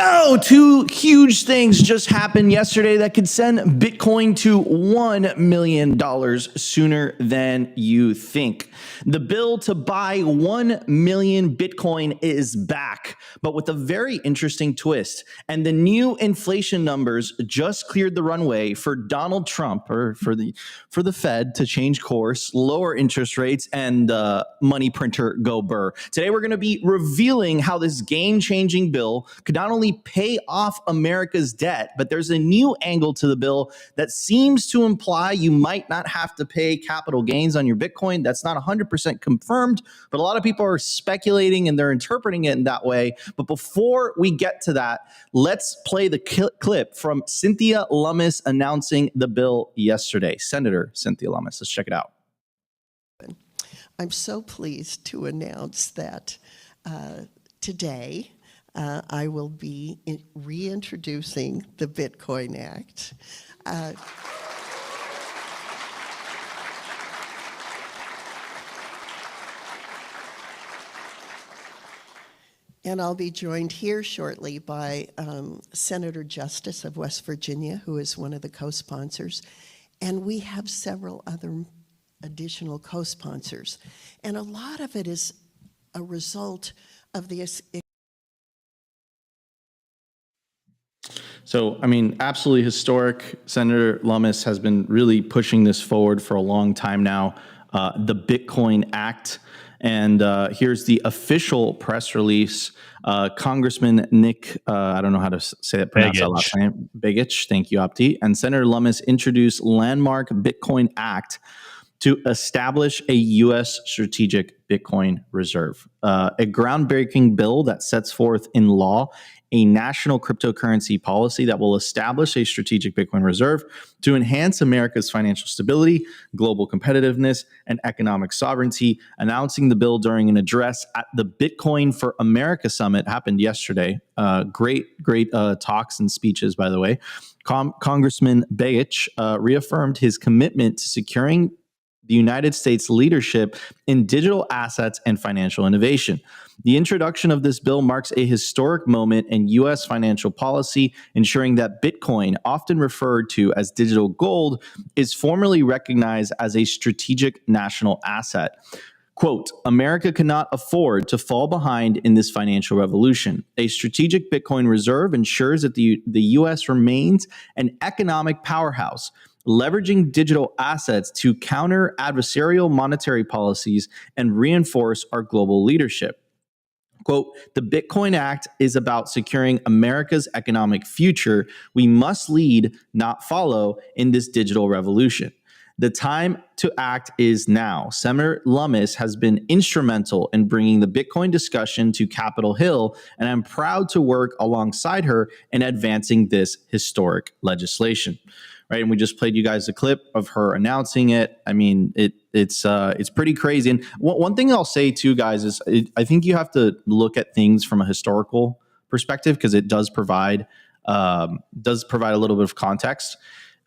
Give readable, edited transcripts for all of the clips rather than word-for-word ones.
go. Two huge things just happened yesterday that could send Bitcoin to $1 million sooner than you think. The bill to buy 1 million Bitcoin is back, but with a very interesting twist. And the new inflation numbers just cleared the runway for Donald Trump, or for the Fed, to change course, lower interest rates, and money printer go burr. Today, we're going to be revealing how this game-changing bill could not only pay off America's debt, but there's a new angle to the bill that seems to imply you might not have to pay capital gains on your Bitcoin. That's not 100% confirmed, but a lot of people are speculating and they're interpreting it in that way. But before we get to that, let's play the clip from Cynthia Lummis announcing the bill yesterday. Senator Cynthia Lummis, let's check it out. I'm so pleased to announce that today I will be reintroducing the Bitcoin Act. And I'll be joined here shortly by Senator Justice of West Virginia, who is one of the co-sponsors. And we have several other additional co-sponsors. And a lot of it is a result of the... So, I mean, absolutely historic. Senator Lummis has been really pushing this forward for a long time now, the Bitcoin Act. And here's the official press release. Congressman Nick, I don't know how to say it, pronounce that last name, Begich, thank you, Opti, and Senator Lummis introduced Landmark Bitcoin Act to establish a U.S. strategic Bitcoin reserve, a groundbreaking bill that sets forth in law a national cryptocurrency policy that will establish a strategic Bitcoin reserve to enhance America's financial stability, global competitiveness, and economic sovereignty. Announcing the bill during an address at the Bitcoin for America Summit happened yesterday. Great talks and speeches, by the way. Congressman Begich reaffirmed his commitment to securing the United States leadership in digital assets and financial innovation. The introduction of this bill marks a historic moment in U.S. financial policy, ensuring that Bitcoin, often referred to as digital gold, is formally recognized as a strategic national asset. Quote, America cannot afford to fall behind in this financial revolution. A strategic Bitcoin reserve ensures that the U.S. remains an economic powerhouse, leveraging digital assets to counter adversarial monetary policies and reinforce our global leadership. Quote, the Bitcoin Act is about securing America's economic future. We must lead, not follow, in this digital revolution. The time to act is now. Senator Lummis has been instrumental in bringing the Bitcoin discussion to Capitol Hill, and I'm proud to work alongside her in advancing this historic legislation. Right, and we just played you guys a clip of her announcing it. I mean, it's pretty crazy. And one thing I'll say too, guys, is I think you have to look at things from a historical perspective, because it does provide a little bit of context.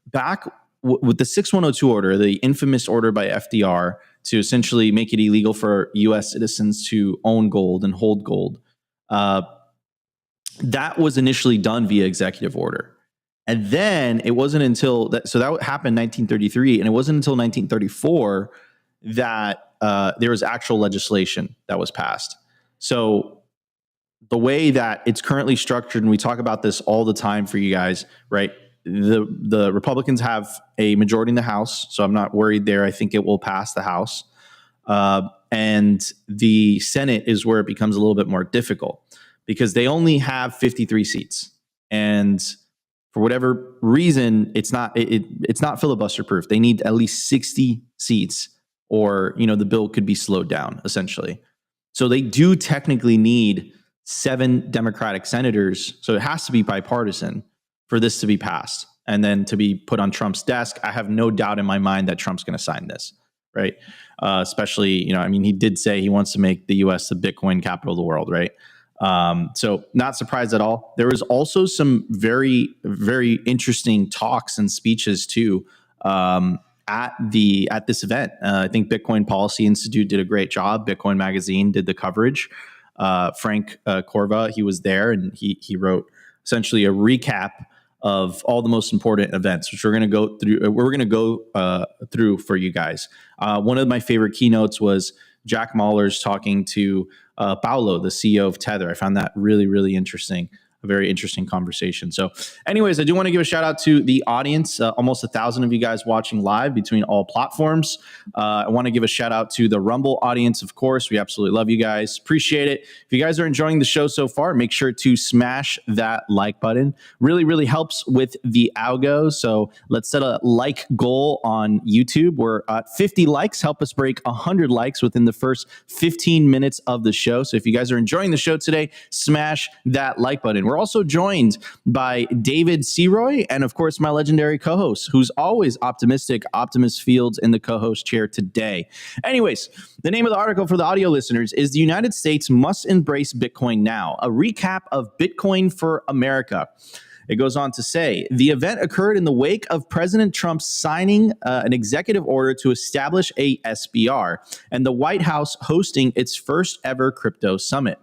Back with the 6102 order, the infamous order by FDR to essentially make it illegal for U.S. citizens to own gold and hold gold, that was initially done via executive order. And then it wasn't until that, so that happened in 1933, and it wasn't until 1934 that there was actual legislation that was passed. So the way that it's currently structured, and we talk about this all the time for you guys, right? The Republicans have a majority in the House, so I'm not worried there. I think it will pass the House. And the Senate is where it becomes a little bit more difficult, because they only have 53 seats. And for whatever reason, it's not filibuster proof. They need at least 60 seats, or the bill could be slowed down essentially. So they do technically need 7 Democratic senators. So it has to be bipartisan for this to be passed and then to be put on Trump's desk. I have no doubt in my mind that Trump's going to sign this, right? Especially, he did say he wants to make the U.S. the Bitcoin capital of the world, right? So not surprised at all. There was also some very, very interesting talks and speeches too, at this event. I think Bitcoin Policy Institute did a great job. Bitcoin Magazine did the coverage. Frank Corva, he was there, and he wrote essentially a recap of all the most important events, which we're going to go through. We're going to go through for you guys. One of my favorite keynotes was Jack Mallers talking to Paolo, the CEO of Tether. I found that really, really interesting. A very interesting conversation. So anyways, I do want to give a shout out to the audience, almost 1,000 of you guys watching live between all platforms. I want to give a shout out to the Rumble audience, of course. We absolutely love you guys. Appreciate it. If you guys are enjoying the show so far, make sure to smash that like button. Really, really helps with the algo. So let's set a like goal on YouTube. We're at 50 likes. Help us break 100 likes within the first 15 minutes of the show. So if you guys are enjoying the show today, smash that like button. We're also joined by David Seroy and, of course, my legendary co-host, who's always optimistic, Optimus Fields, in the co-host chair today. Anyways, the name of the article for the audio listeners is "The United States Must Embrace Bitcoin Now, a recap of Bitcoin for America." It goes on to say, the event occurred in the wake of President Trump signing an executive order to establish a SBR and the White House hosting its first ever crypto summit.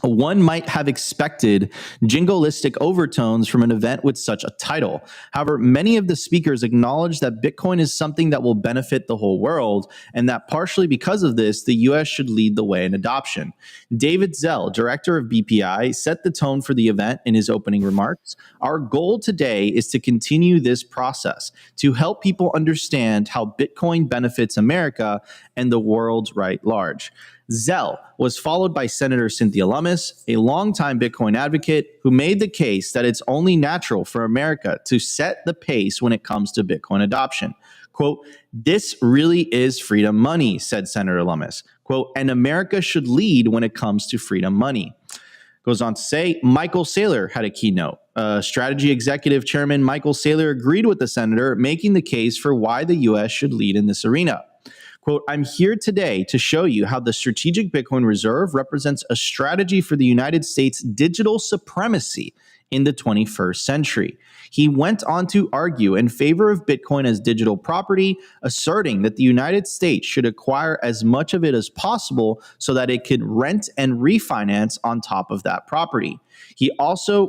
One might have expected jingoistic overtones from an event with such a title. However, many of the speakers acknowledged that Bitcoin is something that will benefit the whole world, and that partially because of this, the U.S. should lead the way in adoption. David Zell, director of BPI, set the tone for the event in his opening remarks. Our goal today is to continue this process, to help people understand how Bitcoin benefits America and the world right large. Zell was followed by Senator Cynthia Lummis, a longtime Bitcoin advocate who made the case that it's only natural for America to set the pace when it comes to Bitcoin adoption. Quote, "This really is freedom money," said Senator Lummis. Quote, "And America should lead when it comes to freedom money." Goes on to say, Michael Saylor had a keynote. Strategy Executive Chairman Michael Saylor agreed with the senator, making the case for why the U.S. should lead in this arena. Quote, "I'm here today to show you how the Strategic Bitcoin Reserve represents a strategy for the United States' digital supremacy in the 21st century." He went on to argue in favor of Bitcoin as digital property, asserting that the United States should acquire as much of it as possible so that it could rent and refinance on top of that property. He also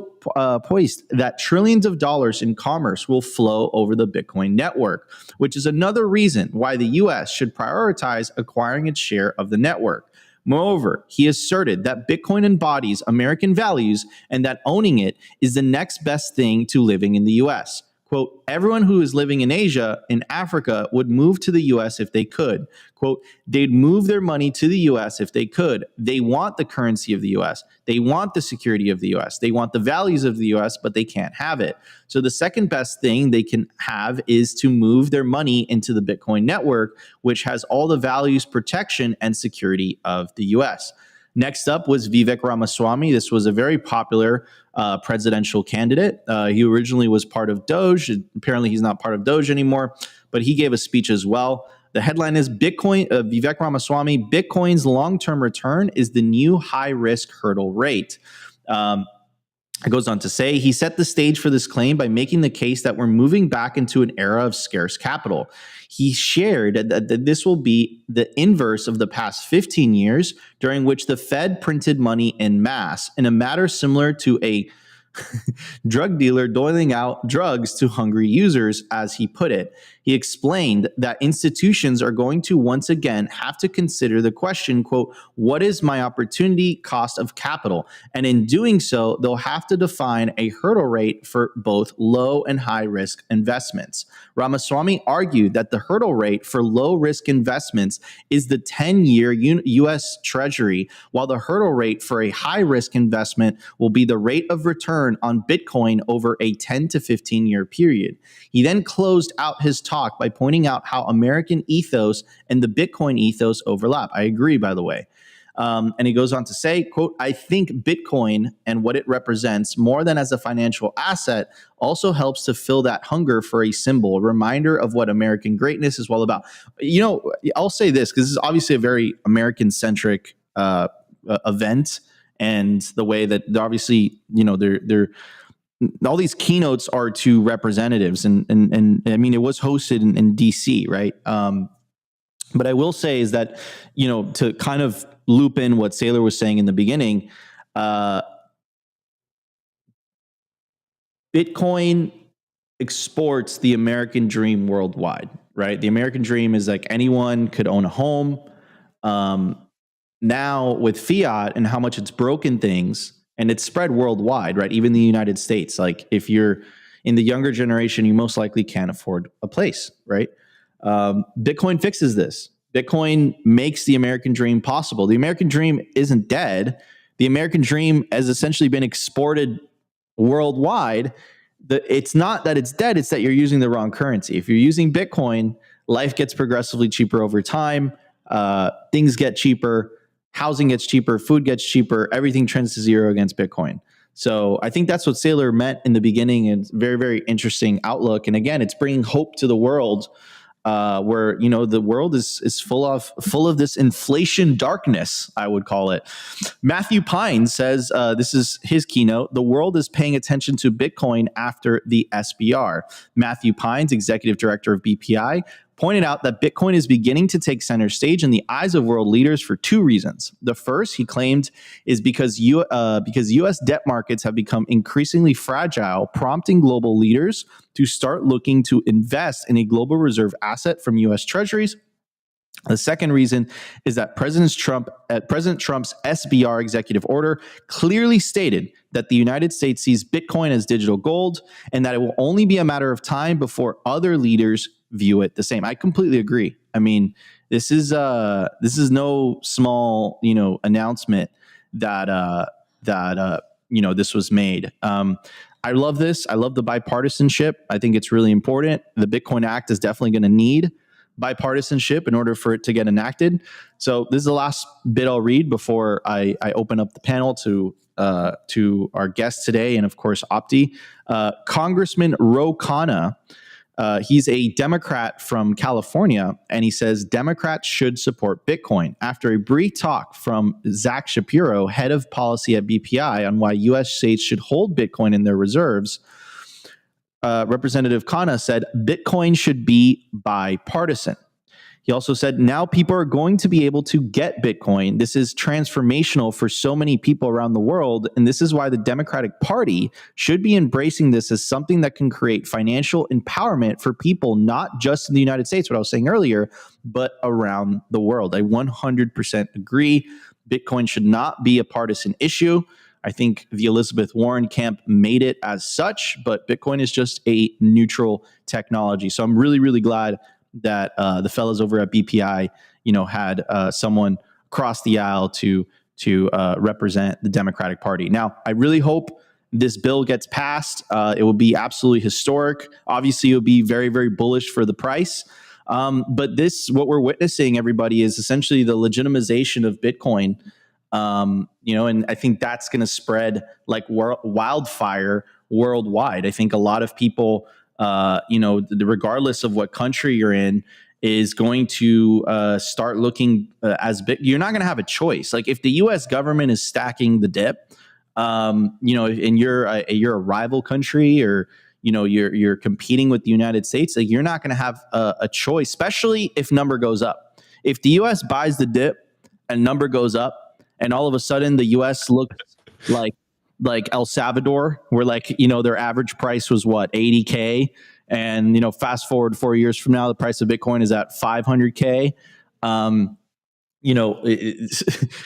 poised that trillions of dollars in commerce will flow over the Bitcoin network, which is another reason why the U.S. should prioritize acquiring its share of the network. Moreover, he asserted that Bitcoin embodies American values and that owning it is the next best thing to living in the U.S. Quote, "Everyone who is living in Asia, in Africa, would move to the U.S. if they could. Quote, they'd move their money to the U.S. if they could. They want the currency of the U.S. They want the security of the U.S. They want the values of the U.S., but they can't have it. So the second best thing they can have is to move their money into the Bitcoin network, which has all the values, protection, and security of the U.S. Next up was Vivek Ramaswamy. This was a very popular presidential candidate. He originally was part of Doge. Apparently, he's not part of Doge anymore, but he gave a speech as well. The headline is Bitcoin, Vivek Ramaswamy, Bitcoin's long-term return is the new high-risk hurdle rate. It goes on to say, he set the stage for this claim by making the case that we're moving back into an era of scarce capital. He shared that this will be the inverse of the past 15 years, during which the Fed printed money en masse in a matter similar to a drug dealer doling out drugs to hungry users, as he put it. He explained that institutions are going to once again have to consider the question, quote, what is my opportunity cost of capital? And in doing so, they'll have to define a hurdle rate for both low and high risk investments. Ramaswamy argued that the hurdle rate for low risk investments is the 10-year U.S. Treasury, while the hurdle rate for a high risk investment will be the rate of return on Bitcoin over a 10 to 15 year period. He then closed out his talk by pointing out how American ethos and the Bitcoin ethos overlap. I agree, by the way. And he goes on to say, quote, I think Bitcoin and what it represents more than as a financial asset also helps to fill that hunger for a symbol, a reminder of what American greatness is all about. You know, I'll say this because this is obviously a very American-centric event, and the way that obviously, you know, they're all these keynotes are to representatives, and I mean, it was hosted in DC, right? But I will say is that, you know, to kind of loop in what Saylor was saying in the beginning, Bitcoin exports the American dream worldwide, right? The American dream is like anyone could own a home. Now with fiat and how much it's broken things, and it's spread worldwide, right? Even the United States. Like if you're in the younger generation, you most likely can't afford a place, right? Bitcoin fixes this. Bitcoin makes the American dream possible. The American dream isn't dead. The American dream has essentially been exported worldwide. It's not that it's dead, it's that you're using the wrong currency. If you're using Bitcoin, life gets progressively cheaper over time. Things get cheaper, housing gets cheaper, food gets cheaper, everything trends to zero against Bitcoin. So I think that's what Saylor meant in the beginning, and very, very interesting outlook. And again, it's bringing hope to the world, where the world is full of this inflation darkness, I would call it. Matthew Pine says, this is his keynote: the world is paying attention to Bitcoin after the SBR. Matthew Pines, executive director of BPI, pointed out that Bitcoin is beginning to take center stage in the eyes of world leaders for two reasons. The first, he claimed, is because U.S. debt markets have become increasingly fragile, prompting global leaders to start looking to invest in a global reserve asset from U.S. treasuries. The second reason is that President Trump's SBR executive order clearly stated that the United States sees Bitcoin as digital gold, and that it will only be a matter of time before other leaders view it the same. I completely agree. I mean, this is no small announcement that this was made. I love this. I love the bipartisanship. I think it's really important. The Bitcoin Act is definitely going to need bipartisanship in order for it to get enacted. So this is the last bit I'll read before I open up the panel to our guest today, and of course Opti. Congressman Ro Khanna, he's a Democrat from California, and he says Democrats should support Bitcoin. After a brief talk from Zach Shapiro, head of policy at BPI, on why U.S. states should hold Bitcoin in their reserves, Representative Khanna said Bitcoin should be bipartisan. He also said, now people are going to be able to get Bitcoin. This is transformational for so many people around the world, and this is why the Democratic Party should be embracing this as something that can create financial empowerment for people, not just in the United States, what I was saying earlier, but around the world. I 100% agree. Bitcoin should not be a partisan issue. I think the Elizabeth Warren camp made it as such, but Bitcoin is just a neutral technology. So I'm really, really glad that the fellas over at BPI, had someone cross the aisle to represent the Democratic Party. Now, I really hope this bill gets passed. It will be absolutely historic. Obviously, it will be very, very bullish for the price. But what we're witnessing, everybody, is essentially the legitimization of Bitcoin. And I think that's going to spread like wildfire worldwide. I think a lot of people, regardless of what country you're in, is going to start looking as big. You're not going to have a choice. Like if the U.S. government is stacking the dip, and you're a rival country, or you're competing with the United States, like you're not going to have a choice, especially if number goes up. If the U.S. buys the dip and number goes up, and all of a sudden the U.S. looks like El Salvador, where their average price was what, 80K, and fast forward 4 years from now, the price of Bitcoin is at 500K. Can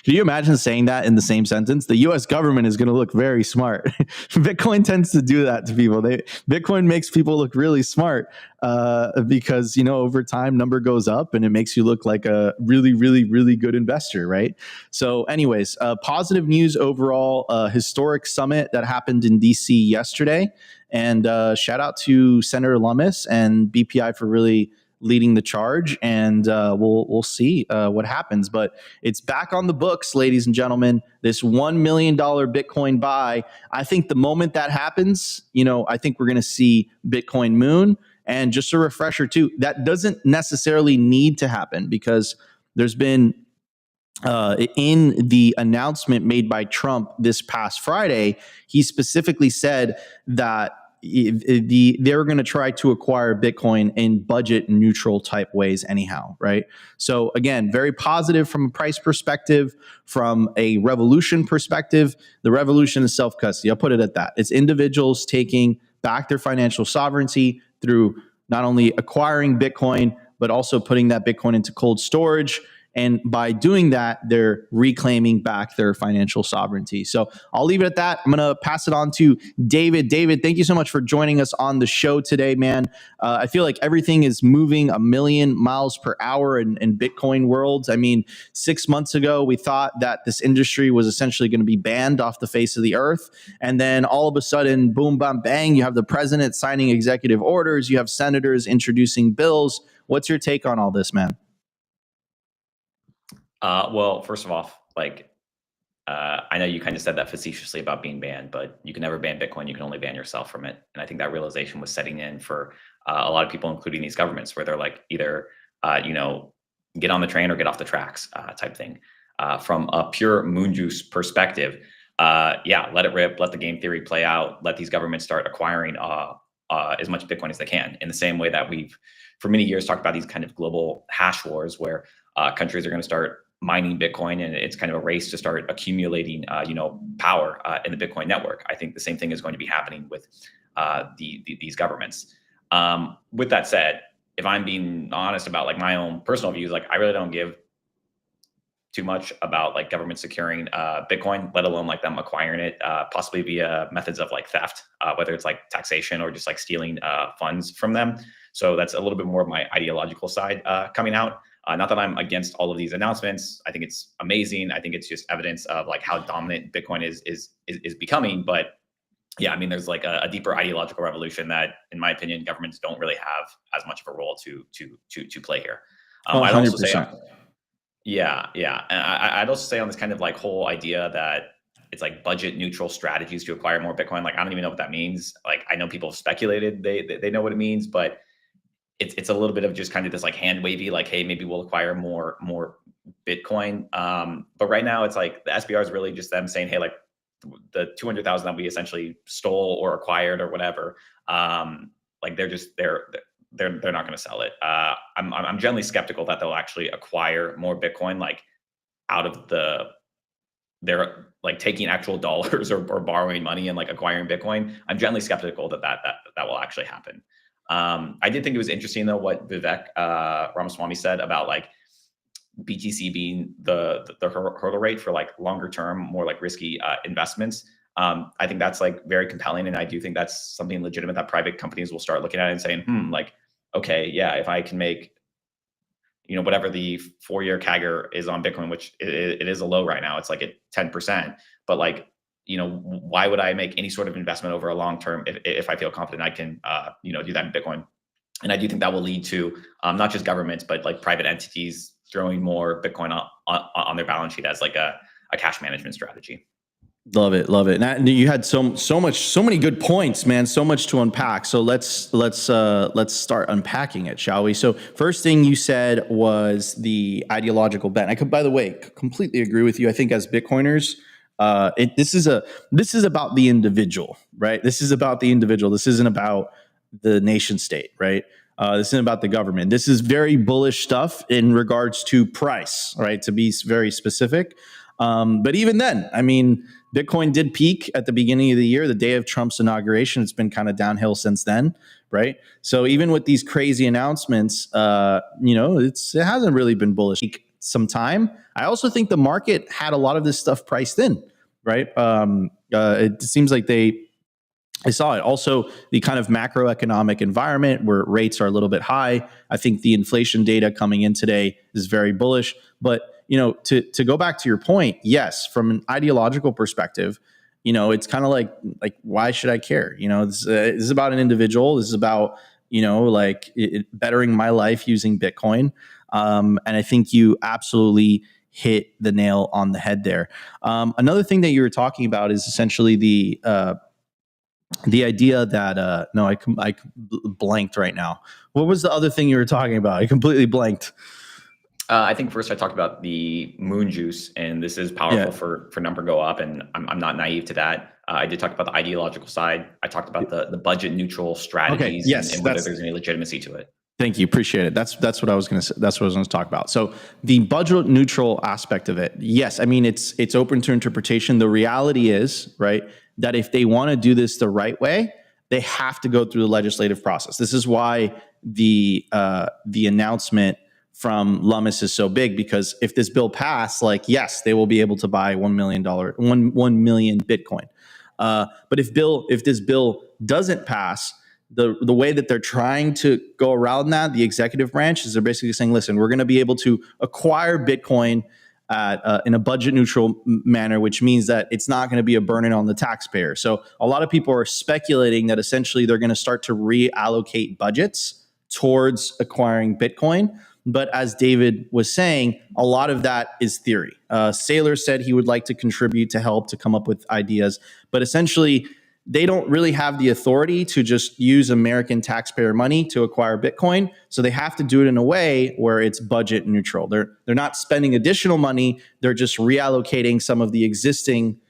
you imagine saying that in the same sentence? The U.S. government is going to look very smart. Bitcoin tends to do that to people. Bitcoin makes people look really smart because, over time, number goes up and it makes you look like a really, really, really good investor, right? So anyways, positive news overall, historic summit that happened in D.C. yesterday. And shout out to Senator Lummis and BPI for really leading the charge, and we'll see what happens. But it's back on the books, ladies and gentlemen. This $1 million Bitcoin buy. I think the moment that happens, I think we're going to see Bitcoin moon. And just a refresher too, that doesn't necessarily need to happen, because there's been in the announcement made by Trump this past Friday, he specifically said that they're going to try to acquire Bitcoin in budget neutral type ways anyhow, right? So again, very positive from a price perspective, from a revolution perspective. The revolution is self-custody. I'll put it at that. It's individuals taking back their financial sovereignty through not only acquiring Bitcoin, but also putting that Bitcoin into cold storage. And by doing that, they're reclaiming back their financial sovereignty. So I'll leave it at that. I'm going to pass it on to David. David, thank you so much for joining us on the show today, man. I feel like everything is moving a million miles per hour in Bitcoin worlds. I mean, 6 months ago, we thought that this industry was essentially going to be banned off the face of the earth. And then all of a sudden, boom, bam, bang, you have the president signing executive orders. You have senators introducing bills. What's your take on all this, man? Well, first of all, I know you kind of said that facetiously about being banned, but you can never ban Bitcoin. You can only ban yourself from it. And I think that realization was setting in for a lot of people, including these governments, where they're like either, get on the train or get off the tracks type thing. From a pure moon juice perspective, yeah, let it rip, let the game theory play out, let these governments start acquiring as much Bitcoin as they can, in the same way that we've, for many years, talked about these kind of global hash wars where countries are going to start mining Bitcoin, and it's kind of a race to start accumulating, power in the Bitcoin network. I think the same thing is going to be happening with these governments. With that said, if I'm being honest about like my own personal views, like I really don't give too much about like government securing Bitcoin, let alone like them acquiring it, possibly via methods of like theft, whether it's like taxation or just like stealing funds from them. So that's a little bit more of my ideological side coming out. Not that I'm against all of these announcements. I think it's amazing. I think it's just evidence of like how dominant Bitcoin is becoming. But yeah, I mean, there's like a deeper ideological revolution that, in my opinion, governments don't really have as much of a role to play here. I'd also say, yeah. And I'd also say on this kind of like whole idea that it's like budget neutral strategies to acquire more Bitcoin. Like, I don't even know what that means. Like, I know people have speculated they know what it means, but it's a little bit of just kind of this like hand wavy, like, hey, maybe we'll acquire more Bitcoin. But right now it's like the SBR is really just them saying, hey, like the 200,000 that we essentially stole or acquired or whatever, like they're not going to sell it. I'm generally skeptical that they'll actually acquire more Bitcoin, like out of they're like taking actual dollars or borrowing money and like acquiring Bitcoin. I'm generally skeptical that will actually happen. I did think it was interesting though what Vivek Ramaswamy said about like BTC being the hurdle rate for like longer term, more like risky investments. I think that's like very compelling, and I do think that's something legitimate that private companies will start looking at and saying, like, okay, yeah, if I can make, whatever the 4-year CAGR is on Bitcoin, which it is a low right now, it's like at 10%, but like, why would I make any sort of investment over a long term if I feel confident I can, do that in Bitcoin? And I do think that will lead to not just governments, but like private entities throwing more Bitcoin on their balance sheet as like a cash management strategy. Love it. And you had so many good points, man. So much to unpack. So let's start unpacking it, shall we? So first thing you said was the ideological bent. I could, by the way, completely agree with you. I think as Bitcoiners, this is about the individual, right? This is about the individual. This isn't about the nation state, right? This isn't about the government. This is very bullish stuff in regards to price, right? To be very specific. But even then, I mean, Bitcoin did peak at the beginning of the year, the day of Trump's inauguration. It's been kind of downhill since then, right? So even with these crazy announcements, it hasn't really been bullish some time. I also think the market had a lot of this stuff priced in, right? It seems like I saw it. Also, the kind of macroeconomic environment where rates are a little bit high. I think the inflation data coming in today is very bullish. But, to go back to your point, yes, from an ideological perspective, it's kind of like why should I care? This is about an individual. This is about, bettering my life using Bitcoin. And I think you absolutely hit the nail on the head there. Another thing that you were talking about is essentially the idea that I blanked right now. What was the other thing you were talking about? I completely blanked. I think first I talked about the moon juice, and this is powerful for number go up, and I'm not naive to that. I did talk about the ideological side. I talked about the budget neutral strategies, and whether there's any legitimacy to it. Thank you, appreciate it. That's what I was going to say. That's what I was going to talk about. So the budget neutral aspect of it, yes, I mean it's open to interpretation. The reality is, right, that if they want to do this the right way, they have to go through the legislative process. This is why the announcement from Lummis is so big, because if this bill passed, like, yes, they will be able to buy $1 million Bitcoin. But if this bill doesn't pass, the way that they're trying to go around that, the executive branch, is they're basically saying, listen, we're going to be able to acquire Bitcoin in a budget neutral manner, which means that it's not going to be a burden on the taxpayer. So a lot of people are speculating that essentially they're going to start to reallocate budgets towards acquiring Bitcoin. But as David was saying, a lot of that is theory. Saylor said he would like to contribute to help to come up with ideas, but essentially they don't really have the authority to just use American taxpayer money to acquire Bitcoin. So they have to do it in a way where it's budget neutral. They're not spending additional money. They're just reallocating some of the existing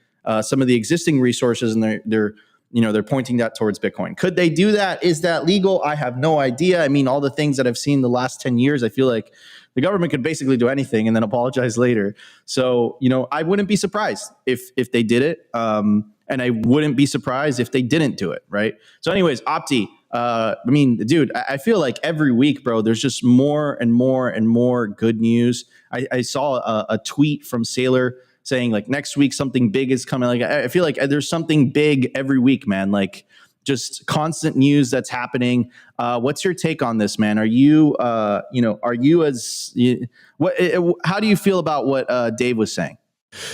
resources, and they're pointing that towards Bitcoin. Could they do that? Is that legal? I have no idea. I mean, all the things that I've seen the last 10 years, I feel like the government could basically do anything and then apologize later. So, I wouldn't be surprised if they did it. And I wouldn't be surprised if they didn't do it, right? So anyways, Opti, dude, I feel like every week, bro, there's just more and more and more good news. I saw a tweet from Saylor saying, like, next week something big is coming. Like, I feel like there's something big every week, man. Like, just constant news that's happening. What's your take on this, man? How do you feel about what Dave was saying?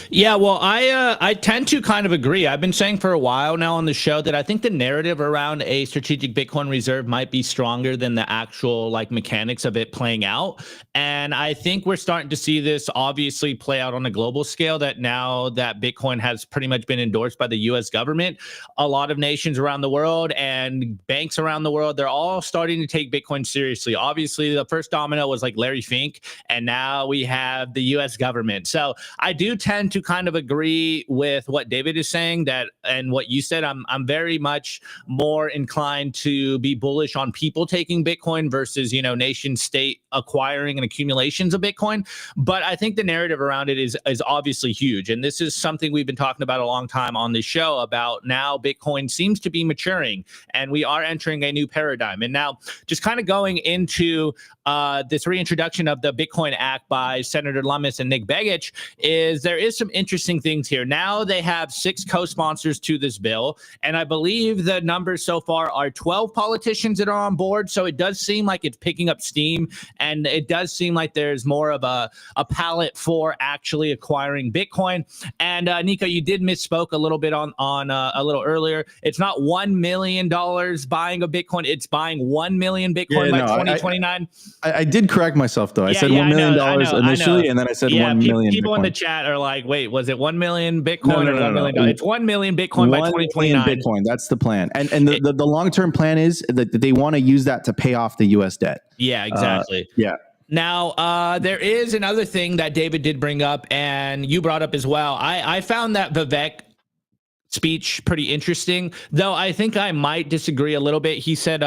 Yeah, well, I tend to kind of agree. I've been saying for a while now on the show that I think the narrative around a strategic Bitcoin reserve might be stronger than the actual mechanics of it playing out. And I think we're starting to see this obviously play out on a global scale, that now that Bitcoin has pretty much been endorsed by the US government, a lot of nations around the world and banks around the world, they're all starting to take Bitcoin seriously. Obviously, the first domino was Larry Fink, and now we have the US government. So I do tend to kind of agree with what David is saying, that, and what you said. I'm very much more inclined to be bullish on people taking Bitcoin versus nation state acquiring and accumulations of Bitcoin. But I think the narrative around it is obviously huge, and this is something we've been talking about a long time on this show, about now Bitcoin seems to be maturing and we are entering a new paradigm. And now, just kind of going into this reintroduction of the Bitcoin Act by Senator Lummis and Nick Begich, there is some interesting things here. Now they have 6 co-sponsors to this bill, and I believe the numbers so far are 12 politicians that are on board. So it does seem like it's picking up steam, and it does seem like there's more of a palette for actually acquiring Bitcoin. And Nico, you did misspoke a little bit on a little earlier. It's not $1 million buying a Bitcoin; it's buying 1 million Bitcoin by 2029. I did correct myself though. I said $1 million initially, and then I said 1 million. People Bitcoin. In the chat are like, wait, was it 1 million Bitcoin or $1 million? It's 1 million Bitcoin by 2029. Bitcoin, that's the plan. And the long-term plan is that they want to use that to pay off the US debt. Yeah, exactly. Yeah. Now, there is another thing that David did bring up, and you brought up as well. I found that Vivek speech pretty interesting, though I think I might disagree a little bit. He said,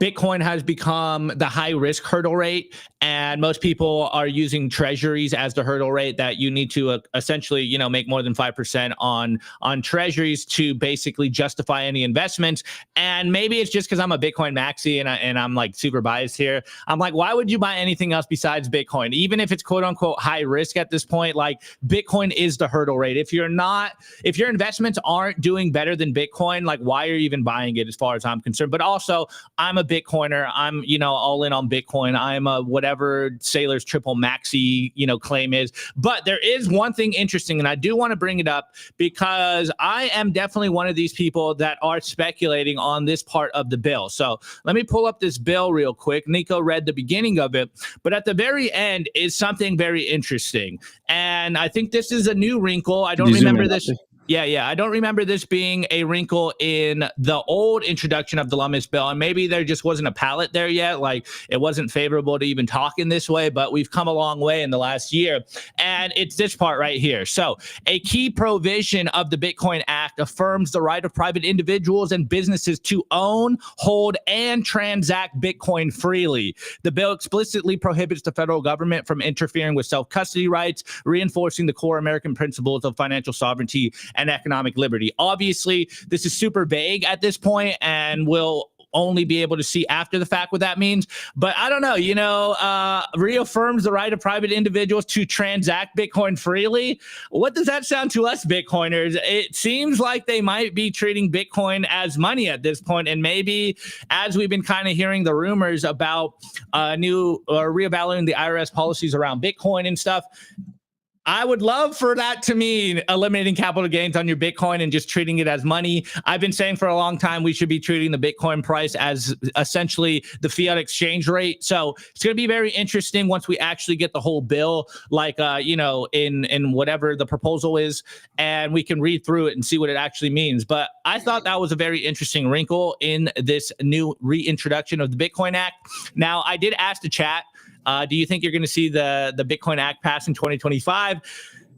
Bitcoin has become the high risk hurdle rate, and most people are using treasuries as the hurdle rate, that you need to essentially, make more than 5% on treasuries to basically justify any investments. And maybe it's just because I'm a Bitcoin maxi and I'm like super biased here. I'm like, why would you buy anything else besides Bitcoin? Even if it's quote unquote high risk at this point, like Bitcoin is the hurdle rate. If your investments aren't doing better than Bitcoin, like why are you even buying it, as far as I'm concerned? But also, I'm a Bitcoiner. I'm, all in on Bitcoin. I'm a whatever Saylor's triple maxi, claim is. But there is one thing interesting, and I do want to bring it up because I am definitely one of these people that are speculating on this part of the bill. So let me pull up this bill real quick. Nico read the beginning of it, but at the very end is something very interesting. And I think this is a new wrinkle. I don't remember this. Yeah. I don't remember this being a wrinkle in the old introduction of the Lummis bill. And maybe there just wasn't a palette there yet. Like it wasn't favorable to even talk in this way, but we've come a long way in the last year. And it's this part right here. So a key provision of the Bitcoin Act affirms the right of private individuals and businesses to own, hold, and transact Bitcoin freely. The bill explicitly prohibits the federal government from interfering with self-custody rights, reinforcing the core American principles of financial sovereignty and economic liberty. Obviously, this is super vague at this point, and we'll only be able to see after the fact what that means. But I don't know, reaffirms the right of private individuals to transact Bitcoin freely. What does that sound to us Bitcoiners? It seems like they might be treating Bitcoin as money at this point. And maybe as we've been kind of hearing the rumors about reevaluating the IRS policies around Bitcoin and stuff, I would love for that to mean eliminating capital gains on your Bitcoin and just treating it as money. I've been saying for a long time we should be treating the Bitcoin price as essentially the fiat exchange rate. So it's going to be very interesting once we actually get the whole bill, like in whatever the proposal is, and we can read through it and see what it actually means. But I thought that was a very interesting wrinkle in this new reintroduction of the Bitcoin Act. Now, I did ask the chat, do you think you're going to see the Bitcoin Act pass in 2025?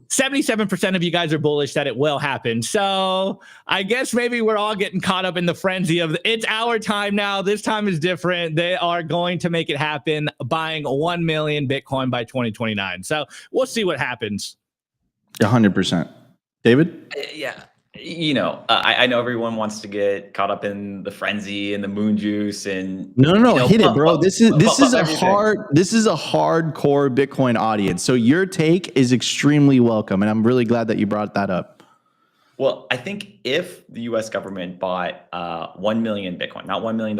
77% of you guys are bullish that it will happen. So I guess maybe we're all getting caught up in the frenzy of it's our time now. This time is different. They are going to make it happen, buying 1 million Bitcoin by 2029. So we'll see what happens. 100%. David? Yeah. I know everyone wants to get caught up in the frenzy and the moon juice and hit it, bro. This is a hardcore Bitcoin audience. So your take is extremely welcome, and I'm really glad that you brought that up. Well, I think if the U.S. government bought 1 million Bitcoin, not $1 million,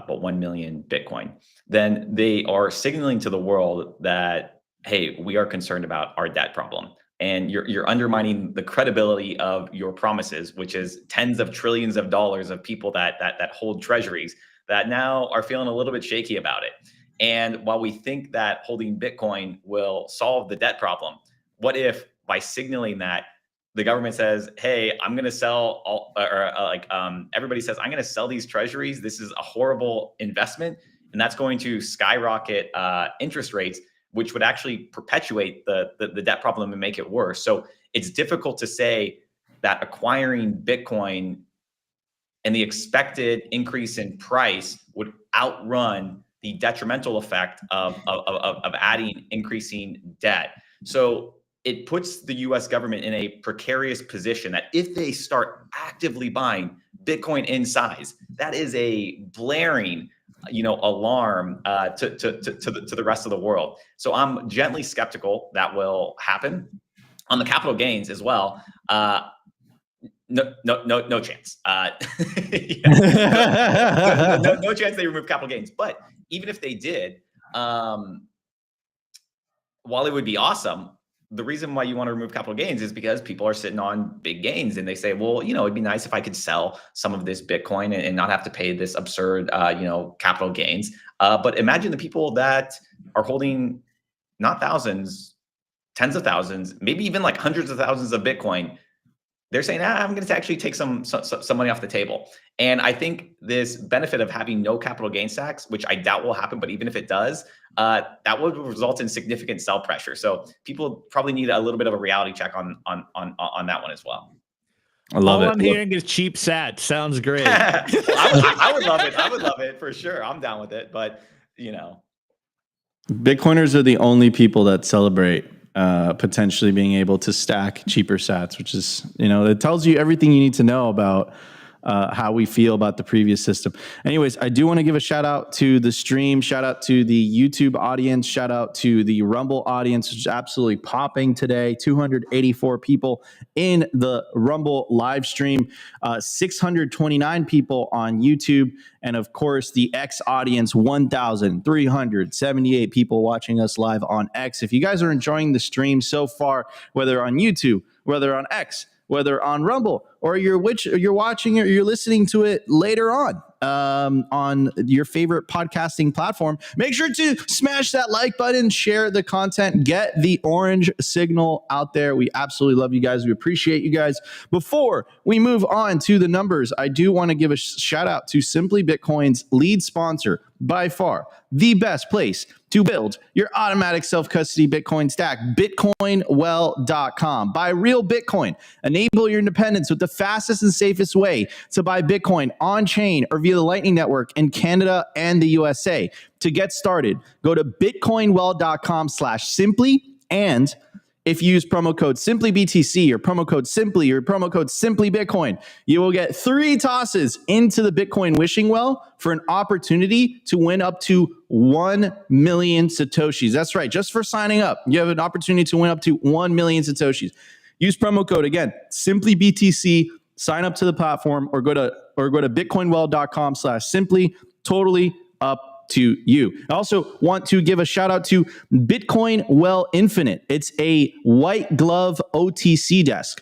but 1 million Bitcoin, then they are signaling to the world that, hey, we are concerned about our debt problem. And you're undermining the credibility of your promises, which is tens of trillions of dollars of people that hold treasuries that now are feeling a little bit shaky about it. And while we think that holding Bitcoin will solve the debt problem, what if by signaling that the government says, hey, I'm going to sell all, everybody says, I'm going to sell these treasuries. This is a horrible investment. And that's going to skyrocket interest rates, which would actually perpetuate the debt problem and make it worse. So it's difficult to say that acquiring Bitcoin and the expected increase in price would outrun the detrimental effect of increasing debt. So it puts the US government in a precarious position that if they start actively buying Bitcoin in size, that is a blaring alarm to the rest of the world. So I'm gently skeptical that will happen. On the capital gains as well, no chance. No chance they remove capital gains. But even if they did, while it would be awesome, the reason why you want to remove capital gains is because people are sitting on big gains and they say, well, it'd be nice if I could sell some of this Bitcoin and not have to pay this absurd, capital gains. But imagine the people that are holding not thousands, tens of thousands, maybe even like hundreds of thousands of Bitcoin. They're saying, I'm going to actually take some money off the table. And I think this benefit of having no capital gains tax, which I doubt will happen, but even if it does, that would result in significant sell pressure. So people probably need a little bit of a reality check on that one as well. I love it. All I'm hearing is cheap sat. Sounds great. Well, I would love it. I would love it for sure. I'm down with it. But, Bitcoiners are the only people that celebrate potentially being able to stack cheaper sats, which is, it tells you everything you need to know about how we feel about the previous system. Anyways, I do want to give a shout out to the stream, shout out to the YouTube audience, shout out to the Rumble audience, which is absolutely popping today. 284 people in the Rumble live stream, 629 people on YouTube, and of course the X audience, 1,378 people watching us live on X. If you guys are enjoying the stream so far, whether on YouTube, whether on X, whether on Rumble, or you're watching or you're listening to it later on your favorite podcasting platform, make sure to smash that like button, share the content, get the orange signal out there. We absolutely love you guys. We appreciate you guys. Before we move on to the numbers, I do want to give a shout out to Simply Bitcoin's lead sponsor, by far the best place to build your automatic self-custody Bitcoin stack, bitcoinwell.com. Buy real Bitcoin. Enable your independence with the fastest and safest way to buy Bitcoin on-chain or via the Lightning Network in Canada and the USA. To get started, go to bitcoinwell.com/simply, and if you use promo code SimplyBTC or promo code Simply or promo code SimplyBitcoin, you will get 3 tosses into the Bitcoin wishing well for an opportunity to win up to 1 million Satoshis. That's right. Just for signing up, you have an opportunity to win up to 1 million Satoshis. Use promo code, again, SimplyBTC, sign up to the platform or go to bitcoinwell.com/simply. Totally up to you. I also want to give a shout out to Bitcoin Well Infinite. It's a white glove OTC desk.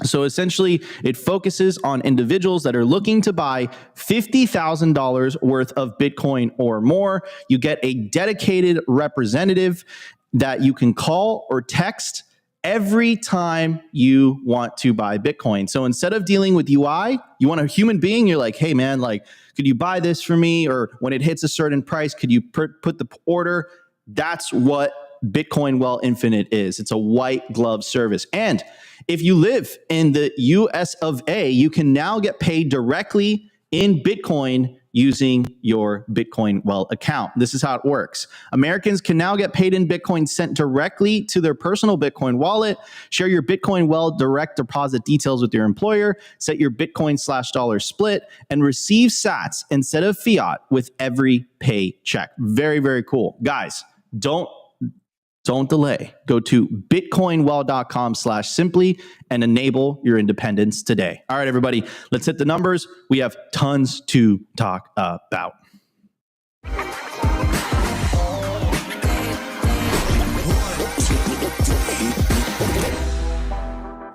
So essentially, it focuses on individuals that are looking to buy $50,000 worth of Bitcoin or more. You get a dedicated representative that you can call or text every time you want to buy Bitcoin. So instead of dealing with UI, you want a human being. You're like, hey man, like, could you buy this for me? Or when it hits a certain price, could you put the order? That's what Bitcoin Well Infinite is. It's a white glove service. And if you live in the US of A, you can now get paid directly in Bitcoin using your Bitcoin Well account. This is how it works. Americans can now get paid in Bitcoin sent directly to their personal Bitcoin wallet. Share your Bitcoin Well direct deposit details with your employer, set your Bitcoin/dollar split, and receive sats instead of fiat with every paycheck. Very, very cool. Guys, don't delay. Go to bitcoinwell.com/simply and enable your independence today. All right, everybody, let's hit the numbers. We have tons to talk about.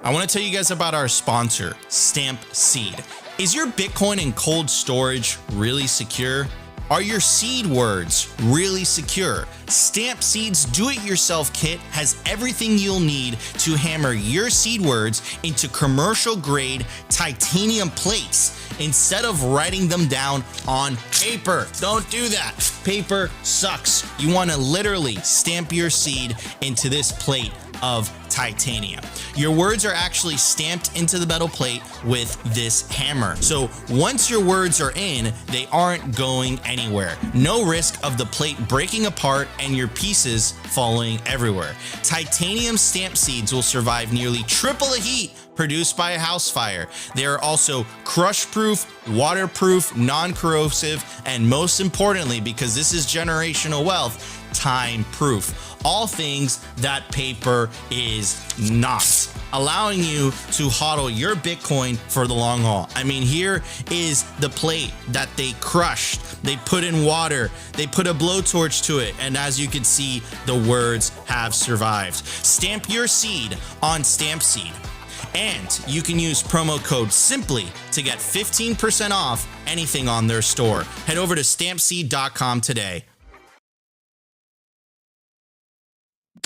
I want to tell you guys about our sponsor, Stamp Seed. Is your Bitcoin in cold storage really secure? Are your seed words really secure? Stamp Seed's do-it-yourself kit has everything you'll need to hammer your seed words into commercial-grade titanium plates instead of writing them down on paper. Don't do that. Paper sucks. You want to literally stamp your seed into this plate of titanium. Your words are actually stamped into the metal plate with this hammer. So once your words are in, they aren't going anywhere. No risk of the plate breaking apart and your pieces falling everywhere. Titanium stamp seeds will survive nearly triple the heat produced by a house fire. They are also crush-proof, waterproof, non-corrosive, and most importantly, because this is generational wealth, time-proof. All things that paper is not, allowing you to hodl your Bitcoin for the long haul. I mean, here is the plate that they crushed. They put in water, they put a blowtorch to it, and as you can see, the words have survived. Stamp your seed on Stamp Seed. And you can use promo code SIMPLY to get 15% off anything on their store. Head over to stampseed.com today.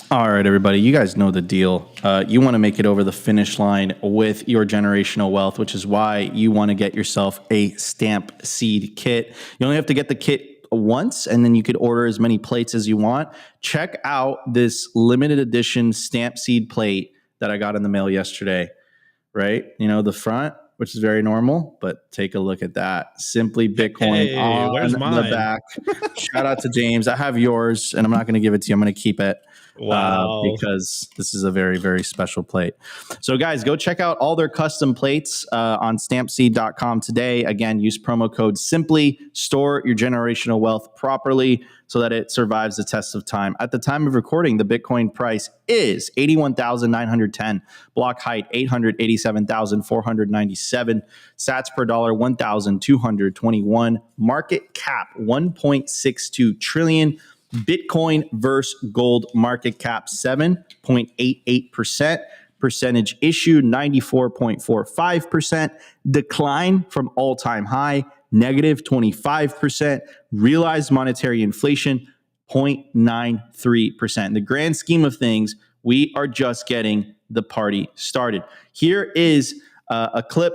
All right, everybody, you guys know the deal. You want to make it over the finish line with your generational wealth, which is why you want to get yourself a Stamp Seed kit. You only have to get the kit once, and then you could order as many plates as you want. Check out this limited edition Stamp Seed plate that I got in the mail yesterday, right? You know, the front, which is very normal, but take a look at that. Simply Bitcoin on the back. Shout out to James. I have yours, and I'm not going to give it to you. I'm going to keep it. Wow. Because this is a very, very special plate. So guys, go check out all their custom plates on stampseed.com today. Again, use promo code SIMPLY. Store your generational wealth properly so that it survives the test of time. At the time of recording, the Bitcoin price is 81,910. Block height, 887,497. Sats per dollar, 1,221. Market cap, 1.62 trillion. Bitcoin versus gold market cap 7.88%. Percentage issued 94.45%. Decline from all-time high negative 25%. Realized monetary inflation 0.93%. In the grand scheme of things, we are just getting the party started. Here is a clip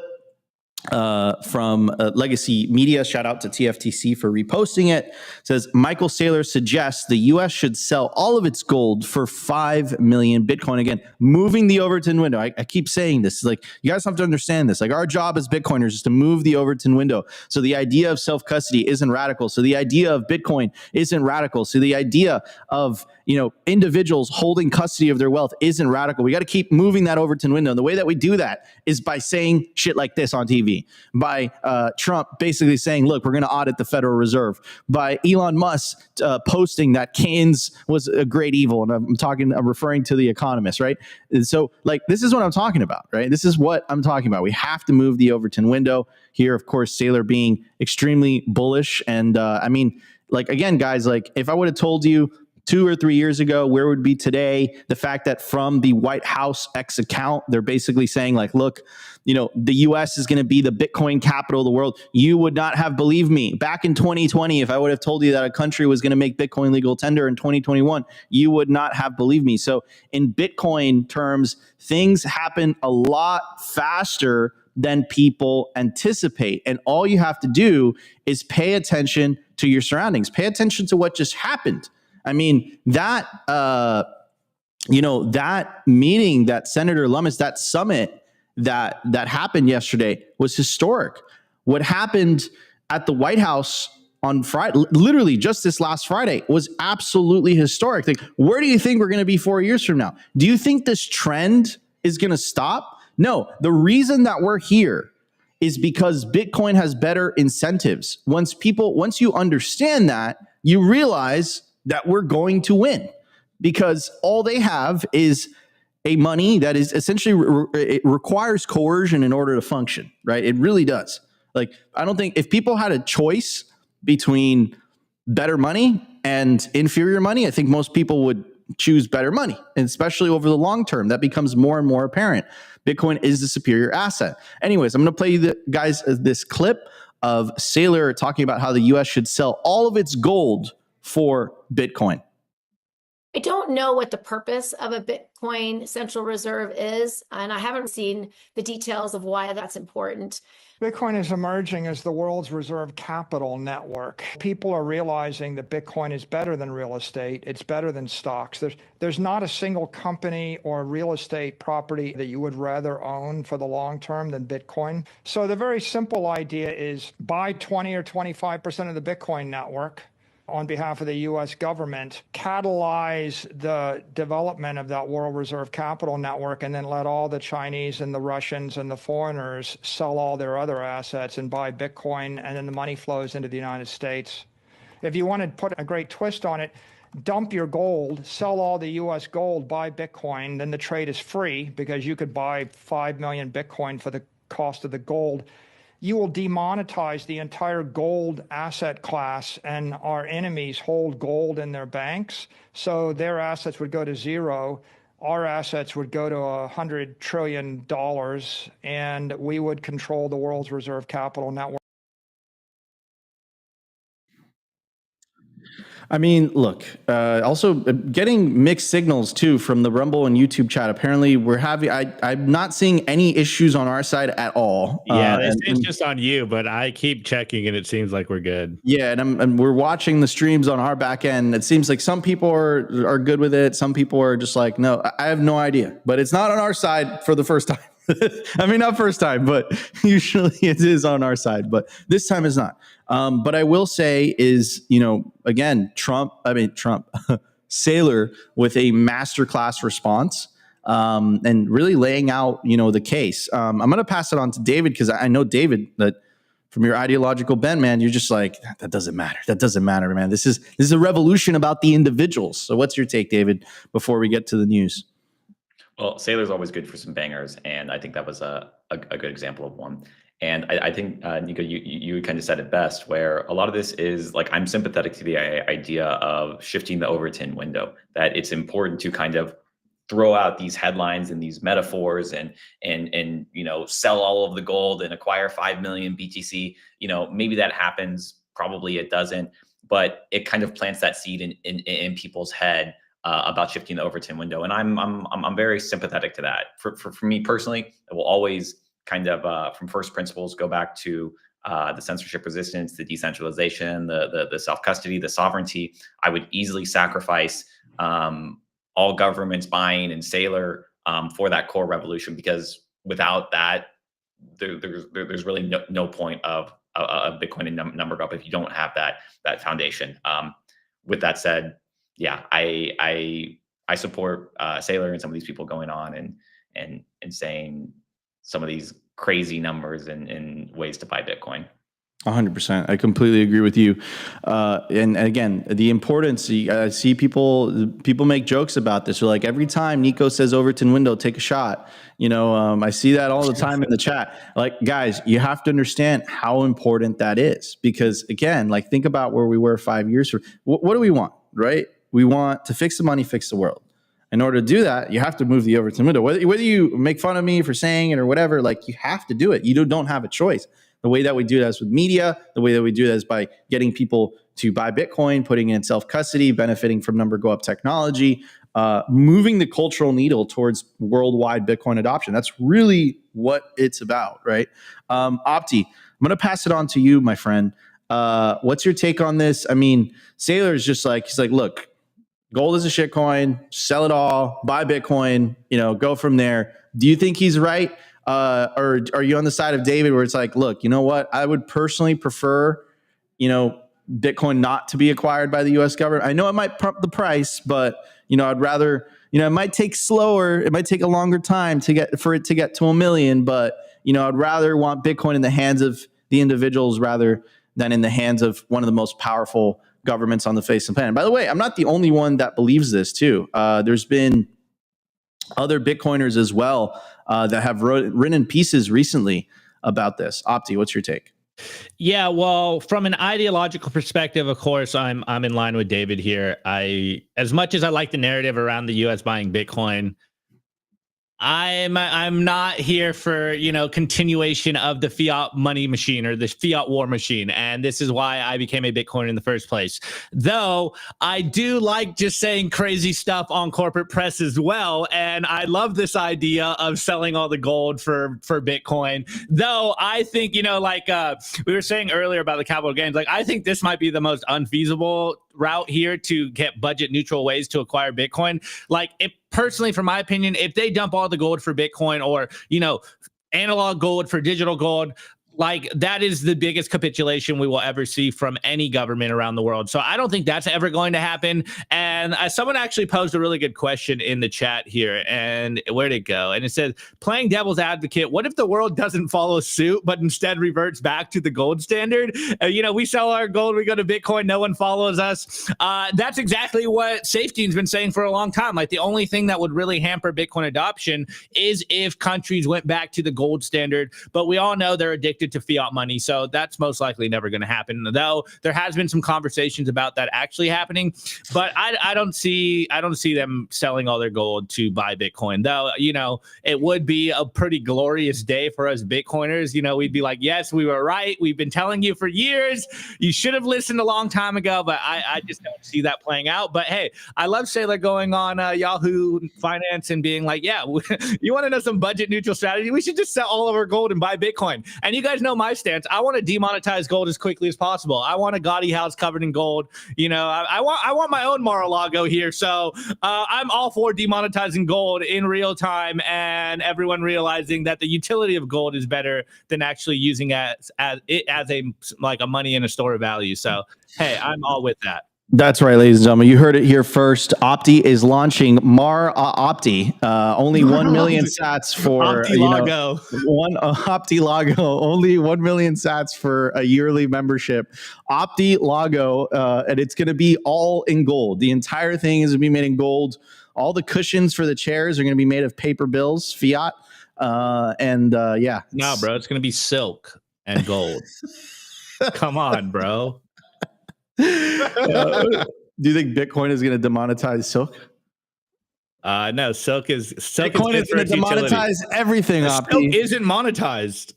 from Legacy Media. Shout out to TFTC for reposting it. It says Michael Saylor suggests the U.S. should sell all of its gold for 5 million Bitcoin. Again, moving the Overton window. I keep saying this. Like, you guys have to understand this. Like, our job as Bitcoiners is to move the Overton window. So the idea of self-custody isn't radical. So the idea of Bitcoin isn't radical. So the idea of individuals holding custody of their wealth isn't radical. We got to keep moving that Overton window. And the way that we do that is by saying shit like this on TV, by Trump basically saying, look, we're going to audit the Federal Reserve, by Elon Musk posting that Keynes was a great evil. And I'm referring to The Economist, right? And so, like, this is what I'm talking about, right? This is what I'm talking about. We have to move the Overton window here. Of course, Saylor being extremely bullish. And I mean, like, again, guys, like, if I would have told you 2 or 3 years ago, where would be today? The fact that from the White House X account, they're basically saying, like, look, the U.S. is going to be the Bitcoin capital of the world. You would not have believed me. Back in 2020, if I would have told you that a country was going to make Bitcoin legal tender in 2021, you would not have believed me. So in Bitcoin terms, things happen a lot faster than people anticipate. And all you have to do is pay attention to your surroundings. Pay attention to what just happened. I mean, that, that meeting that Senator Lummis, that summit that happened yesterday was historic. What happened at the White House on Friday, literally just this last Friday, was absolutely historic. Like, where do you think we're going to be 4 years from now? Do you think this trend is going to stop? No, the reason that we're here is because Bitcoin has better incentives. Once you understand that, you realize that we're going to win, because all they have is a money that is essentially it requires coercion in order to function, right? It really does. Like, I don't think if people had a choice between better money and inferior money, I think most people would choose better money, and especially over the long term, that becomes more and more apparent. Bitcoin is the superior asset. Anyways, I'm going to play you guys this clip of Saylor talking about how the U.S. should sell all of its gold for Bitcoin. I don't know what the purpose of a Bitcoin central reserve is, and I haven't seen the details of why that's important. Bitcoin is emerging as the world's reserve capital network. People are realizing that Bitcoin is better than real estate. It's better than stocks. There's not a single company or real estate property that you would rather own for the long term than Bitcoin. So the very simple idea is buy 20 or 25% of the Bitcoin network on behalf of the U.S. government, catalyze the development of that world reserve capital network, and then let all the Chinese and the Russians and the foreigners sell all their other assets and buy Bitcoin, and then the money flows into the United States. If you want to put a great twist on it, dump your gold, sell all the U.S. gold, buy Bitcoin, then the trade is free because you could buy 5 million Bitcoin for the cost of the gold. You will demonetize the entire gold asset class, and our enemies hold gold in their banks, so their assets would go to zero. Our assets would go to $100 trillion, and we would control the world's reserve capital network. I mean, look, also getting mixed signals too from the Rumble and YouTube chat. Apparently I'm not seeing any issues on our side at all. Yeah, it's just on you, but I keep checking and it seems like we're good. Yeah, and we're watching the streams on our back end. It seems like some people are good with it. Some people are just like, no, I have no idea. But it's not on our side for the first time. I mean, not first time, but usually it is on our side. But this time is not. But I will say is, again, Saylor with a masterclass response and really laying out, the case. I'm going to pass it on to David, because I know, David, that from your ideological bent, man, you're just like, that doesn't matter. That doesn't matter, man. This is a revolution about the individuals. So what's your take, David, before we get to the news? Well, Saylor's always good for some bangers, and I think that was a good example of one. And I think, Nico, you kind of said it best, where a lot of this is like, I'm sympathetic to the idea of shifting the Overton window, that it's important to kind of throw out these headlines and these metaphors and sell all of the gold and acquire 5 million BTC. Maybe that happens, probably it doesn't, but it kind of plants that seed in people's head about shifting the Overton window. And I'm very sympathetic to that. For me personally, I will always kind of from first principles go back to the censorship resistance, the decentralization, the self-custody, the sovereignty, I would easily sacrifice all governments buying in Saylor for that core revolution, because without that, there's really no point of Bitcoin and number up if you don't have that foundation. With that said, yeah, I support Saylor and some of these people going on and saying some of these crazy numbers and ways to buy Bitcoin. 100%. I completely agree with you. And again, the importance, I see people make jokes about this. They're like, every time Nico says Overton window, take a shot. I see that all the time in the chat. Like, guys, you have to understand how important that is, because again, like, think about where we were 5 years from. What do we want, right? We want to fix the money, fix the world. In order to do that, you have to move the Overton window. Whether you make fun of me for saying it or whatever, like, you have to do it. You don't have a choice. The way that we do that is with media. The way that we do that is by getting people to buy Bitcoin, putting it in self-custody, benefiting from number go up technology, moving the cultural needle towards worldwide Bitcoin adoption. That's really what it's about, right? Opti, I'm going to pass it on to you, my friend. What's your take on this? I mean, Saylor is just like, he's like, look, gold is a shit coin, sell it all, buy Bitcoin, go from there. Do you think he's right? Or are you on the side of David where it's like, look, you know what? I would personally prefer, Bitcoin not to be acquired by the US government. I know it might pump the price, but, I'd rather, it might take slower. It might take a longer time for it to get to 1 million, but, I'd rather want Bitcoin in the hands of the individuals rather than in the hands of one of the most powerful governments on the face of the planet. By the way, I'm not the only one that believes this too. There's been other Bitcoiners as well that have written pieces recently about this. Opti, what's your take? Yeah, well, from an ideological perspective, of course, I'm in line with David here. As much as I like the narrative around the U.S. buying Bitcoin, I'm not here for, continuation of the fiat money machine or the fiat war machine. And this is why I became a Bitcoiner in the first place. Though I do like just saying crazy stuff on corporate press as well. And I love this idea of selling all the gold for Bitcoin. Though I think, we were saying earlier about the capital gains, like, I think this might be the most unfeasible route here to get budget neutral ways to acquire Bitcoin. Like, personally, from my opinion, if they dump all the gold for Bitcoin or, analog gold for digital gold, like, that is the biggest capitulation we will ever see from any government around the world. So I don't think that's ever going to happen. And someone actually posed a really good question in the chat here. And where'd it go? And it said, playing devil's advocate, what if the world doesn't follow suit, but instead reverts back to the gold standard? We sell our gold, we go to Bitcoin, no one follows us. That's exactly what Safety's been saying for a long time. Like, the only thing that would really hamper Bitcoin adoption is if countries went back to the gold standard. But we all know they're addicted to fiat money, so that's most likely never going to happen, though there has been some conversations about that actually happening. But I don't see them selling all their gold to buy Bitcoin, though. It would be a pretty glorious day for us Bitcoiners. We'd be like, yes, we were right, we've been telling you for years, you should have listened a long time ago. But I just don't see that playing out. But hey, I love Saylor going on Yahoo Finance and being like, yeah, you want to know some budget neutral strategy? We should just sell all of our gold and buy Bitcoin. And you guys know my stance. I want to demonetize gold as quickly as possible. I want a gaudy house covered in gold. I want my own Mar-a-Lago here. So I'm all for demonetizing gold in real time, and everyone realizing that the utility of gold is better than actually using it as a money in a store of value. So hey, I'm all with that. That's right, ladies and gentlemen. You heard it here first. Opti is launching Opti. Only 1 million sats for Opti-Lago. Opti-Lago. Only 1 million sats for a yearly membership. Opti-Lago, and it's going to be all in gold. The entire thing is going to be made in gold. All the cushions for the chairs are going to be made of paper bills, fiat, yeah. No, bro, it's going to be silk and gold. Come on, bro. Do you think Bitcoin is going to demonetize silk? No, Silk is Bitcoin good is for going its to utility. demonetize everything, Silk Opti. isn't monetized.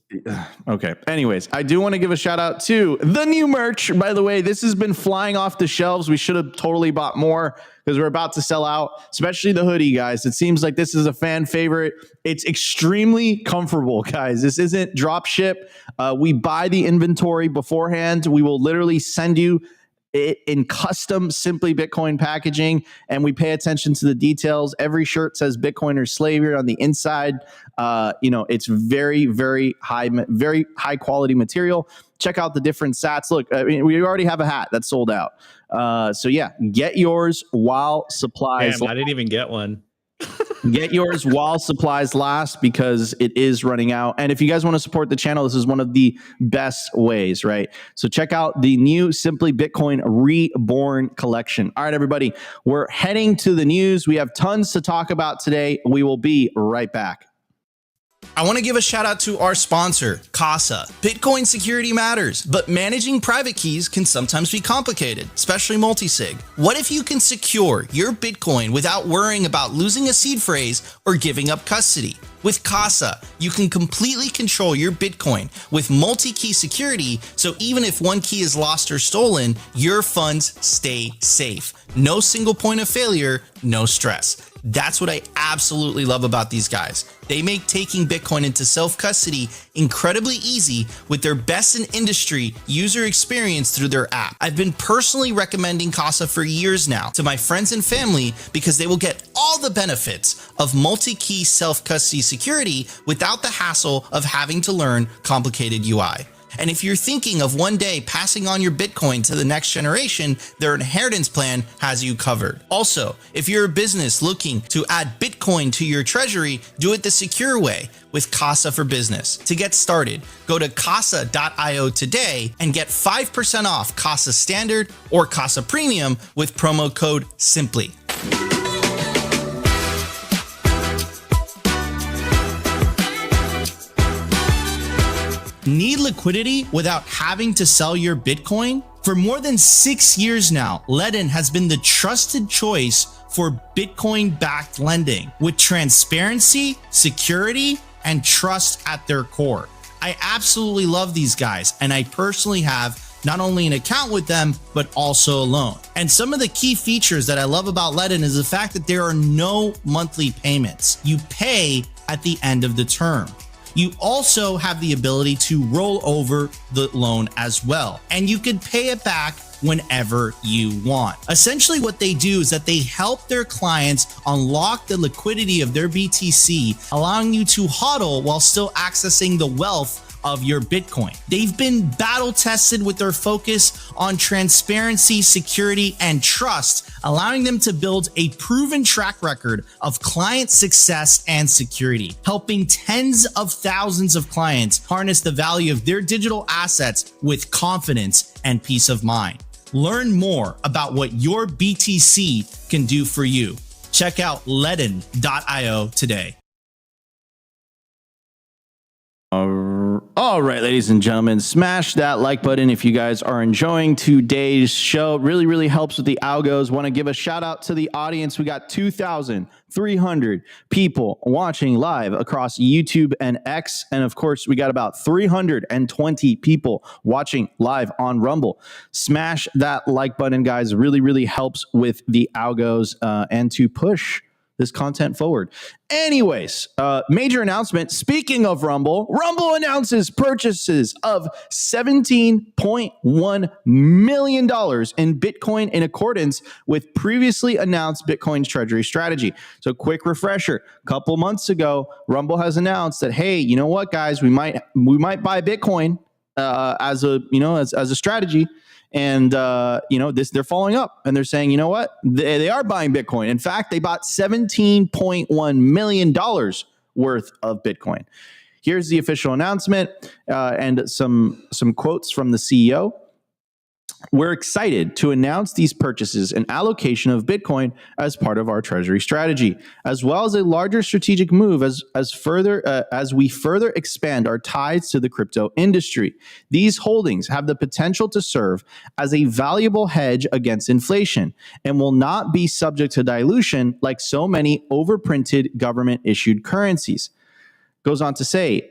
Okay. Anyways, I do want to give a shout out to the new merch. By the way, this has been flying off the shelves. We should have totally bought more because we're about to sell out, especially the hoodie, guys. It seems like this is a fan favorite. It's extremely comfortable, guys. This isn't drop ship. We buy the inventory beforehand. We will literally send you it in custom Simply Bitcoin packaging, and we pay attention to the details. Every shirt says Bitcoin or slavery on the inside. It's very, very high quality material. Check out the different sats. Look, I mean, we already have a hat that's sold out. So yeah, get yours while supplies. Damn, I didn't even get one. Get yours while supplies last because it is running out. And if you guys want to support the channel, this is one of the best ways, right? So check out the new Simply Bitcoin Reborn collection. All right, everybody, we're heading to the news. We have tons to talk about today. We will be right back. I want to give a shout out to our sponsor, Casa. Bitcoin security matters, but managing private keys can sometimes be complicated, especially multi-sig. What if you can secure your Bitcoin without worrying about losing a seed phrase or giving up custody? With Casa, you can completely control your Bitcoin with multi-key security, so even if one key is lost or stolen, your funds stay safe. No single point of failure, no stress. That's what I absolutely love about these guys. They make taking Bitcoin into self-custody incredibly easy with their best in industry user experience through their app. I've been personally recommending Casa for years now to my friends and family because they will get all the benefits of multi-key self-custody security without the hassle of having to learn complicated UI. And if you're thinking of one day passing on your Bitcoin to the next generation, their inheritance plan has you covered. Also, if you're a business looking to add Bitcoin to your treasury, do it the secure way with Casa for Business. To get started, go to casa.io today and get 5% off Casa Standard or Casa Premium with promo code SIMPLY. Need liquidity without having to sell your Bitcoin? For more than 6 years now, Ledn has been the trusted choice for Bitcoin-backed lending with transparency, security, and trust at their core. I absolutely love these guys, and I personally have not only an account with them, but also a loan. And some of the key features that I love about Ledn is the fact that there are no monthly payments. You pay at the end of the term. You also have the ability to roll over the loan as well, and you can pay it back whenever you want. Essentially what they do is that they help their clients unlock the liquidity of their BTC, allowing you to hodl while still accessing the wealth of your Bitcoin. They've been battle tested with their focus on transparency, security, and trust, allowing them to build a proven track record of client success and security, helping tens of thousands of clients harness the value of their digital assets with confidence and peace of mind. Learn more about what your BTC can do for you. Check out ledn.io today. All right, ladies and gentlemen, smash that like button if you guys are enjoying today's show. It really helps with the algos. Want to give a shout out to the audience. We got 2,300 people watching live across YouTube and X. And of course, we got about 320 people watching live on Rumble. Smash that like button, guys. Really helps with the algos and to push this content forward. Anyways, major announcement. Speaking of Rumble, Rumble announces purchases of $17.1 million in Bitcoin in accordance with previously announced Bitcoin's treasury strategy. So quick refresher, a couple months ago, Rumble has announced that, hey, you know what, guys, we might buy Bitcoin as a strategy. And, they're following up and they're saying, you know what, they are buying Bitcoin. In fact, they bought $17.1 million worth of Bitcoin. Here's the official announcement and some quotes from the CEO. We're excited to announce these purchases and allocation of Bitcoin as part of our treasury strategy, as well as a larger strategic move as we further expand our ties to the crypto industry. These holdings have the potential to serve as a valuable hedge against inflation and will not be subject to dilution like so many overprinted government-issued currencies. Goes on to say,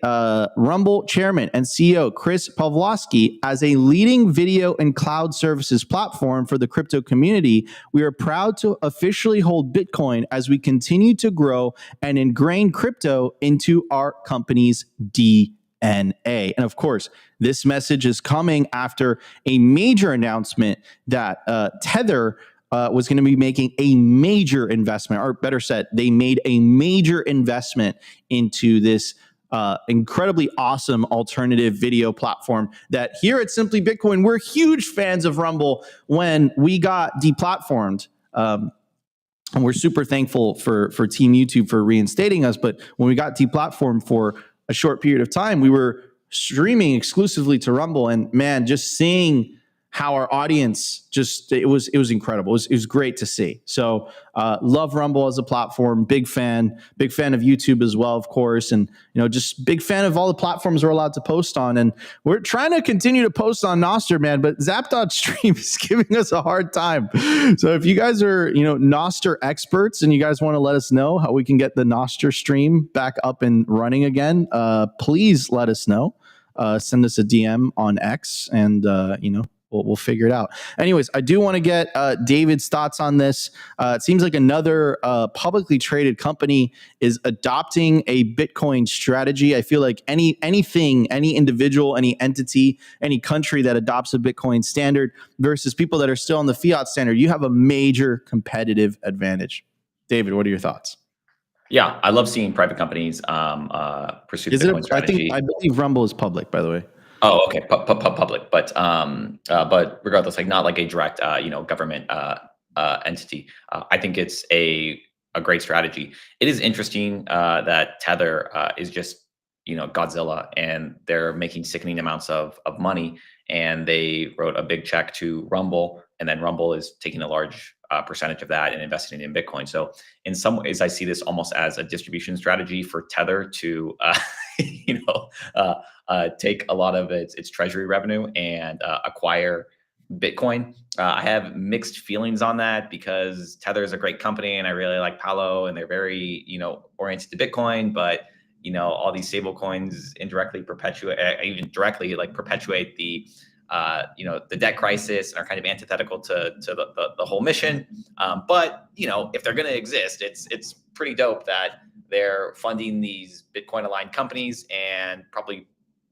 Rumble chairman and CEO Chris Pavlovski, as a leading video and cloud services platform for the crypto community, we are proud to officially hold Bitcoin as we continue to grow and ingrain crypto into our company's DNA. And of course, this message is coming after a major announcement that Tether was going to be making a major investment, or better said, they made a major investment into this incredibly awesome alternative video platform that here at Simply Bitcoin, we're huge fans of Rumble. When we got deplatformed, and we're super thankful for Team YouTube for reinstating us, but when we got deplatformed for a short period of time, we were streaming exclusively to Rumble, and man, just seeing how our audience it was incredible. It was great to see. So love Rumble as a platform. Big fan of YouTube as well, of course. And, just big fan of all the platforms we're allowed to post on. And we're trying to continue to post on Nostr, man, but Zap.stream is giving us a hard time. So if you guys are, Nostr experts and you guys want to let us know how we can get the Nostr stream back up and running again, please let us know. Send us a DM on X and, we'll figure it out. Anyways, I do want to get David's thoughts on this. It seems like another publicly traded company is adopting a Bitcoin strategy. I feel like any individual, any entity, any country that adopts a Bitcoin standard versus people that are still on the fiat standard, you have a major competitive advantage. David, what are your thoughts? Yeah, I love seeing private companies pursue the Bitcoin strategy. I believe Rumble is public, by the way. Oh, okay, public, but regardless, like not like a direct, government entity. I think it's a great strategy. It is interesting that Tether is just Godzilla, and they're making sickening amounts of money, and they wrote a big check to Rumble, and then Rumble is taking a large percentage of that and investing in Bitcoin. So in some ways, I see this almost as a distribution strategy for Tether to, take a lot of its treasury revenue and acquire Bitcoin. I have mixed feelings on that because Tether is a great company, and I really like Paolo, and they're very, oriented to Bitcoin, but all these stable coins indirectly perpetuate, even directly perpetuate the debt crisis and are kind of antithetical to the whole mission. But if they're going to exist, it's pretty dope that they're funding these Bitcoin aligned companies and probably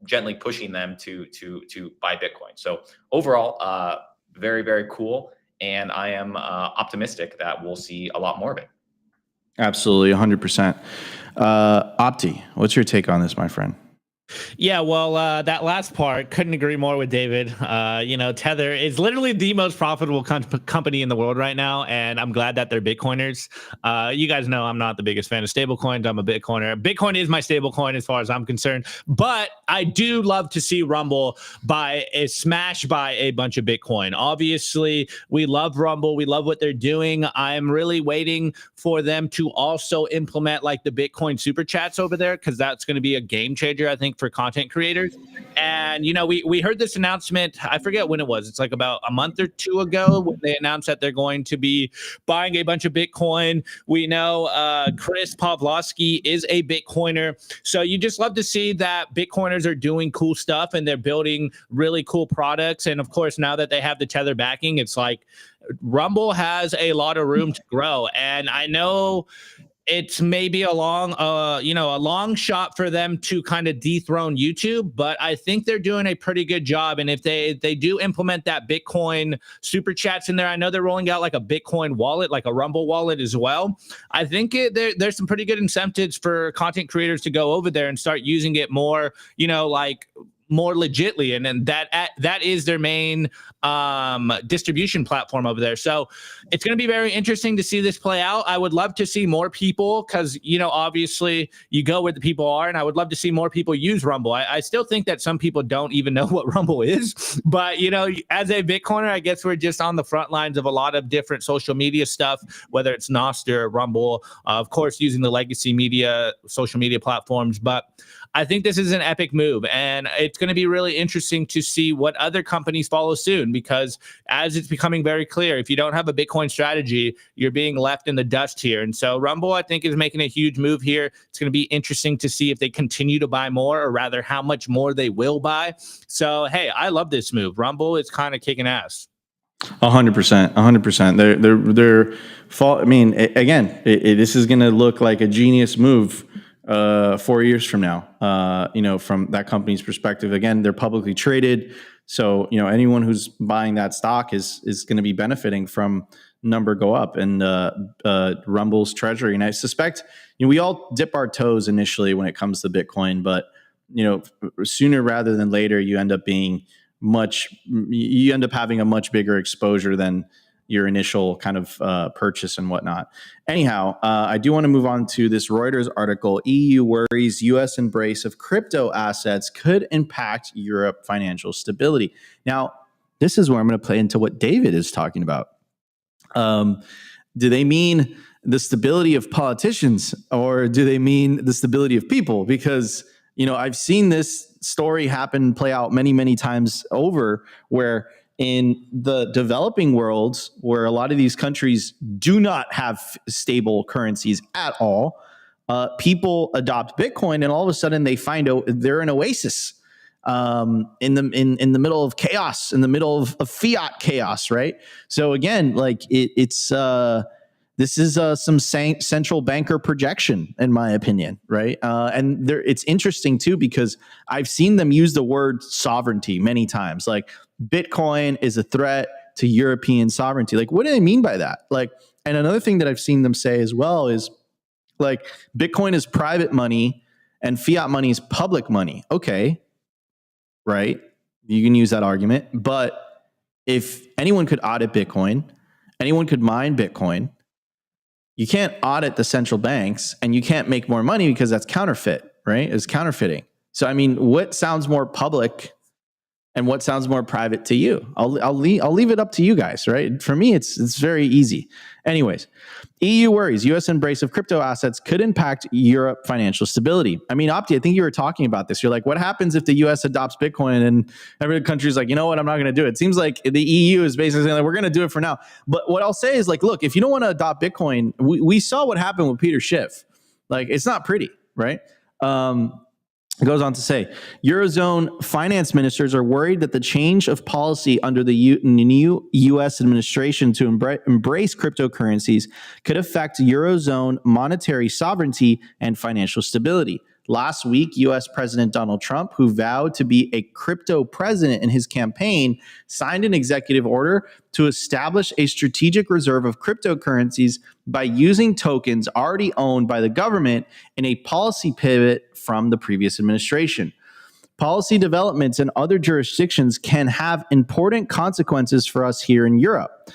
gently pushing them to buy Bitcoin. So overall, very, very cool. And I am optimistic that we'll see a lot more of it. Absolutely. 100%. Opti, what's your take on this, my friend? Yeah, well, that last part, couldn't agree more with David. Tether is literally the most profitable company in the world right now, and I'm glad that they're Bitcoiners. You guys know I'm not the biggest fan of stablecoins. I'm a Bitcoiner. Bitcoin is my stablecoin as far as I'm concerned, but I do love to see Rumble smash by a bunch of Bitcoin. Obviously, we love Rumble. We love what they're doing. I'm really waiting for them to also implement the Bitcoin super chats over there, because that's going to be a game changer, I think, for content creators. And we heard this announcement, I forget when it was, it's about a month or two ago, when they announced that they're going to be buying a bunch of Bitcoin. We know Chris Pavlovski is a Bitcoiner, so you just love to see that Bitcoiners are doing cool stuff and they're building really cool products. And of course, now that they have the Tether backing, it's Rumble has a lot of room to grow. And I know it's maybe a long shot for them to kind of dethrone YouTube, but I think they're doing a pretty good job. And if they do implement that Bitcoin super chats in there, I know they're rolling out a Bitcoin wallet, a Rumble wallet as well. I think there's some pretty good incentives for content creators to go over there and start using it more, more legitly, and that is their main distribution platform over there. So it's going to be very interesting to see this play out. I would love to see more people, because obviously you go where the people are, and I would love to see more people use Rumble. I still think that some people don't even know what Rumble is, but as a Bitcoiner, I guess we're just on the front lines of a lot of different social media stuff, whether it's Nostr, Rumble, of course using the legacy media social media platforms. But I think this is an epic move, and it's going to be really interesting to see what other companies follow soon, because as it's becoming very clear, if you don't have a Bitcoin strategy, you're being left in the dust here. And so Rumble, I think, is making a huge move here. It's going to be interesting to see if they continue to buy more, or rather how much more they will buy. So, hey, I love this move. Rumble is kind of kicking ass. 100%. They're fall. I mean, again, this is going to look like a genius move 4 years from now, from that company's perspective. Again, they're publicly traded. So, anyone who's buying that stock is going to be benefiting from number go up and Rumble's treasury. And I suspect, we all dip our toes initially when it comes to Bitcoin, but, sooner rather than later, you end up having a much bigger exposure than your initial kind of purchase and whatnot. Anyhow, I do want to move on to this Reuters article. EU worries U.S. embrace of crypto assets could impact Europe financial stability. Now, this is where I'm going to play into what David is talking about. Do they mean the stability of politicians, or do they mean the stability of people? Because, I've seen this story play out many, many times over, where in the developing worlds, where a lot of these countries do not have stable currencies at all, people adopt Bitcoin, and all of a sudden they find they're an oasis in the middle of chaos, in the middle of fiat chaos, right? So again, this is some central banker projection, in my opinion, right? And it's interesting too, because I've seen them use the word sovereignty many times. Like, Bitcoin is a threat to European sovereignty. Like, what do they mean by that? And another thing that I've seen them say as well is, Bitcoin is private money and fiat money is public money. Okay, right? You can use that argument. But if anyone could audit Bitcoin, anyone could mine Bitcoin, you can't audit the central banks, and you can't make more money, because that's counterfeit, right? It's counterfeiting. So, I mean, what sounds more public and what sounds more private to you? I'll leave it up to you guys, right? For me, it's very easy. Anyways, EU worries U.S. embrace of crypto assets could impact Europe financial stability. I mean, Opti, I think you were talking about this. You're like, what happens if the U.S. adopts Bitcoin and every country's like, you know what, I'm not going to do it? It seems like the EU is basically saying, like, we're going to do it for now. But what I'll say is, look, if you don't want to adopt Bitcoin, we saw what happened with Peter Schiff. It's not pretty, right? It goes on to say, Eurozone finance ministers are worried that the change of policy under the new U.S. administration to embrace cryptocurrencies could affect Eurozone monetary sovereignty and financial stability. Last week, U.S. President Donald Trump, who vowed to be a crypto president in his campaign, signed an executive order to establish a strategic reserve of cryptocurrencies by using tokens already owned by the government, in a policy pivot from the previous administration. Policy developments in other jurisdictions can have important consequences for us here in Europe.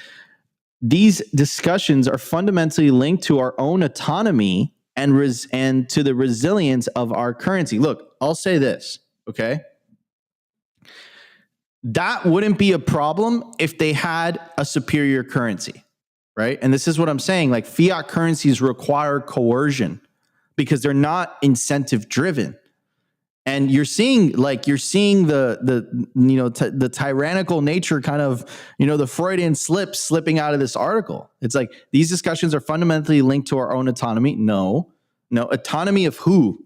These discussions are fundamentally linked to our own autonomy and to the resilience of our currency. Look, I'll say this, okay? That wouldn't be a problem if they had a superior currency, right? And this is what I'm saying. Fiat currencies require coercion because they're not incentive driven. And you're seeing the tyrannical nature, kind of, the Freudian slipping out of this article. It's like, these discussions are fundamentally linked to our own autonomy. No, autonomy of who?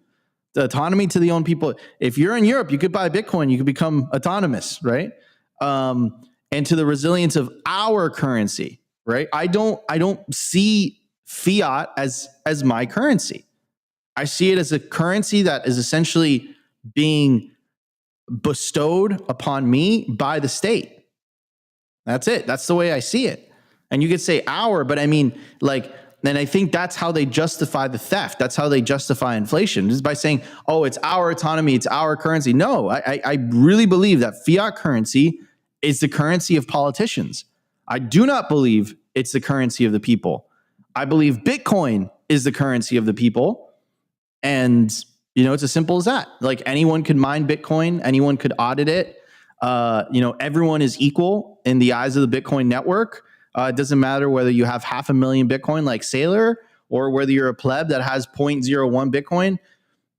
The autonomy to the own people. If you're in Europe, you could buy Bitcoin, you could become autonomous, right? And to the resilience of our currency, right? I don't see fiat as my currency. I see it as a currency that is essentially being bestowed upon me by the state. That's it. That's the way I see it. And you could say our, but I mean, And I think that's how they justify the theft. That's how they justify inflation, is by saying, oh, it's our autonomy, it's our currency. No, I really believe that fiat currency is the currency of politicians. I do not believe it's the currency of the people. I believe Bitcoin is the currency of the people. And, it's as simple as that. Like, anyone could mine Bitcoin, anyone could audit it. Everyone is equal in the eyes of the Bitcoin network. It doesn't matter whether you have 500,000 Bitcoin like Saylor or whether you're a pleb that has 0.01 Bitcoin.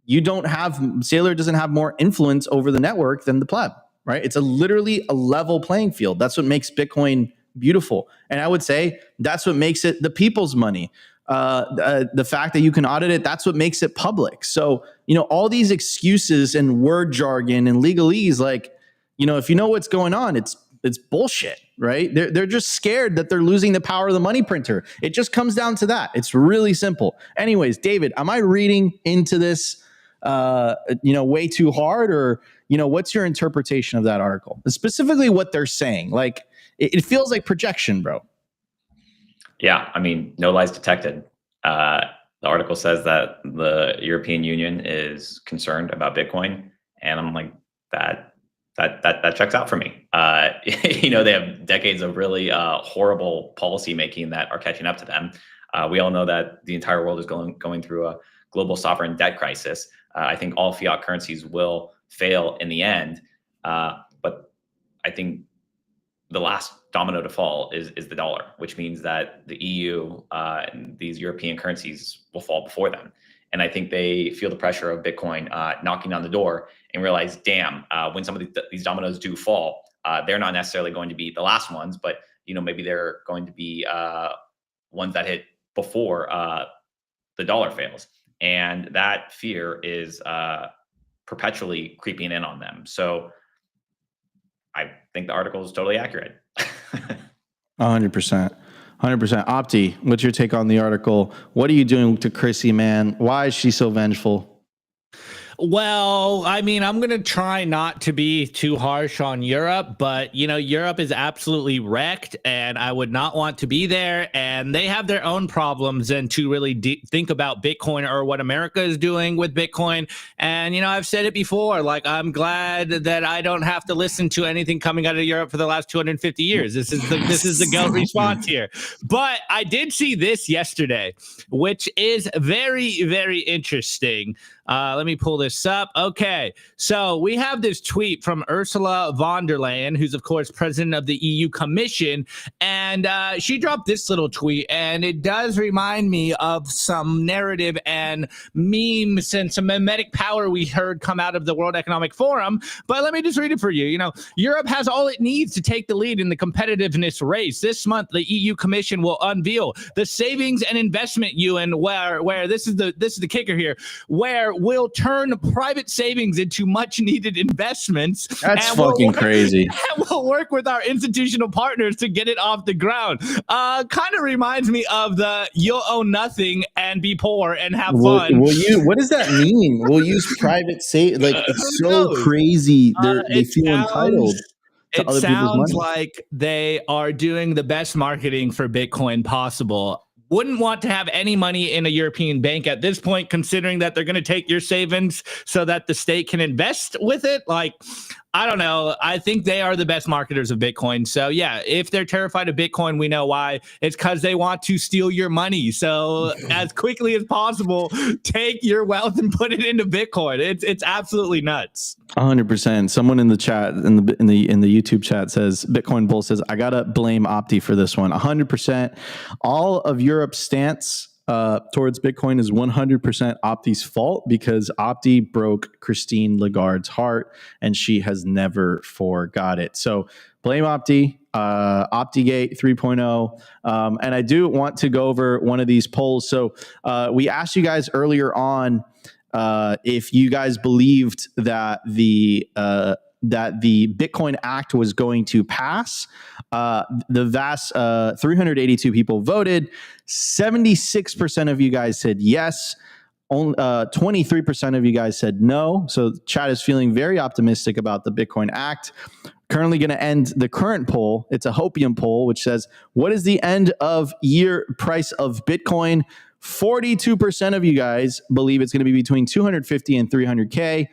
Saylor doesn't have more influence over the network than the pleb, right? It's literally a level playing field. That's what makes Bitcoin beautiful. And I would say that's what makes it the people's money. The fact that you can audit it, that's what makes it public. So, all these excuses and word jargon and legalese, like, if you know what's going on, it's bullshit, right? They're just scared that they're losing the power of the money printer. It just comes down to that. It's really simple. Anyways, David, am I reading into this, way too hard, or, what's your interpretation of that article? Specifically what they're saying. Like, it feels like projection, bro. Yeah, I mean, no lies detected. The article says that the European Union is concerned about Bitcoin, and I'm like, that checks out for me. They have decades of really horrible policy making that are catching up to them. We all know that the entire world is going through a global sovereign debt crisis. I think all fiat currencies will fail in the end, but I think the last domino to fall is the dollar, which means that the EU and these European currencies will fall before them. And I think they feel the pressure of Bitcoin knocking on the door and realize, damn, when some of these dominoes do fall, they're not necessarily going to be the last ones, but maybe they're going to be ones that hit before the dollar fails. And that fear is perpetually creeping in on them. So I think the article is totally accurate. 100%. 100%. Opti, what's your take on the article? What are you doing to Chrissy, man? Why is she so vengeful? Well, I mean, I'm going to try not to be too harsh on Europe, but, Europe is absolutely wrecked, and I would not want to be there. And they have their own problems and to really think about Bitcoin or what America is doing with Bitcoin. And, I've said it before, like, I'm glad that I don't have to listen to anything coming out of Europe for the last 250 years. This is the GOAT response here. But I did see this yesterday, which is very, very interesting. Let me pull this up. Okay, so we have this tweet from Ursula von der Leyen, who's, of course, president of the EU Commission, and she dropped this little tweet, and it does remind me of some narrative and memes and some mimetic power we heard come out of the World Economic Forum, but let me just read it for you. Europe has all it needs to take the lead in the competitiveness race. This month, the EU Commission will unveil the Savings and Investment Union, where this is the kicker here, where will turn private savings into much needed investments. That's fucking crazy. And we'll work with our institutional partners to get it off the ground. Kind of reminds me of the you'll own nothing and be poor and have fun. What does that mean? We'll use private like, it's so crazy. They feel entitled. It sounds like they are doing the best marketing for Bitcoin possible. Wouldn't want to have any money in a European bank at this point, considering that they're going to take your savings so that the state can invest with it. Like, I don't know. I think they are the best marketers of Bitcoin. So yeah, if they're terrified of Bitcoin, we know why. It's because they want to steal your money. So as quickly as possible, take your wealth and put it into Bitcoin. It's absolutely nuts. 100%. Someone in the chat, in the YouTube chat, says, Bitcoin Bull says, I gotta blame Opti for this one. 100%. All of Europe's stance towards Bitcoin is 100% Opti's fault, because Opti broke Christine Lagarde's heart and she has never forgot it. So blame Opti, Optigate 3.0. And I do want to go over one of these polls. So we asked you guys earlier on if you guys believed that the Bitcoin Act was going to pass. The vast 382 people voted. 76% of you guys said yes. 23% of you guys said no. So chat is feeling very optimistic about the Bitcoin Act. currently going to end the current poll. It's a Hopium poll, which says, what is the end of year price of Bitcoin? 42% of you guys believe it's going to be between 250 and 300K.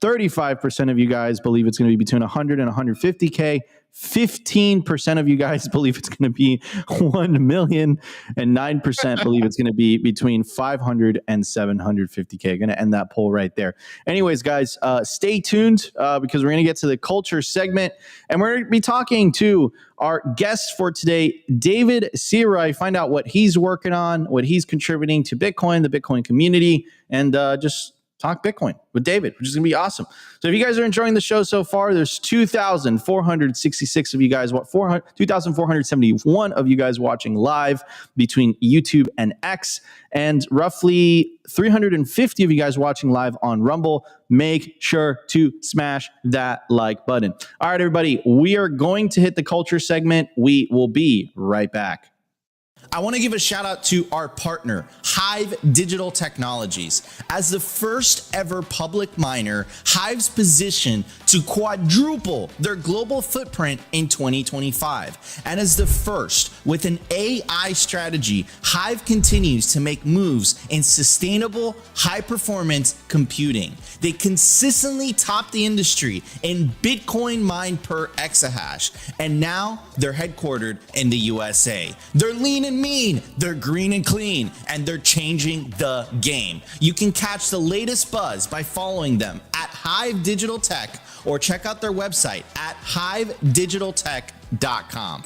35% of you guys believe it's going to be between 100 and 150K. 15% of you guys believe it's going to be 1 million, and 9% believe it's going to be between 500 and 750K. Going to end that poll right there. Anyways, guys, stay tuned because we're going to get to the culture segment, and we're going to be talking to our guest for today, David Seroy. Find out what he's working on, what he's contributing to Bitcoin, the Bitcoin community, and just talk Bitcoin with David, which is going to be awesome. So if you guys are enjoying the show so far, there's 2,466 of you guys, 2,471 of you guys watching live between YouTube and X, and roughly 350 of you guys watching live on Rumble. Make sure to smash that like button. All right, everybody, we are going to hit the culture segment. We will be right back. I want to give a shout out to our partner, HIVE Digital Technologies. As the first ever public miner, HIVE's positioned to quadruple their global footprint in 2025. And as the first with an AI strategy, HIVE continues to make moves in sustainable, high-performance computing. They consistently top the industry in Bitcoin mined per exahash, and now they're headquartered in the USA. They're lean and mean, they're green and clean, and they're changing the game. You can catch the latest buzz by following them at HIVE Digital Tech or check out their website at hivedigitaltech.com.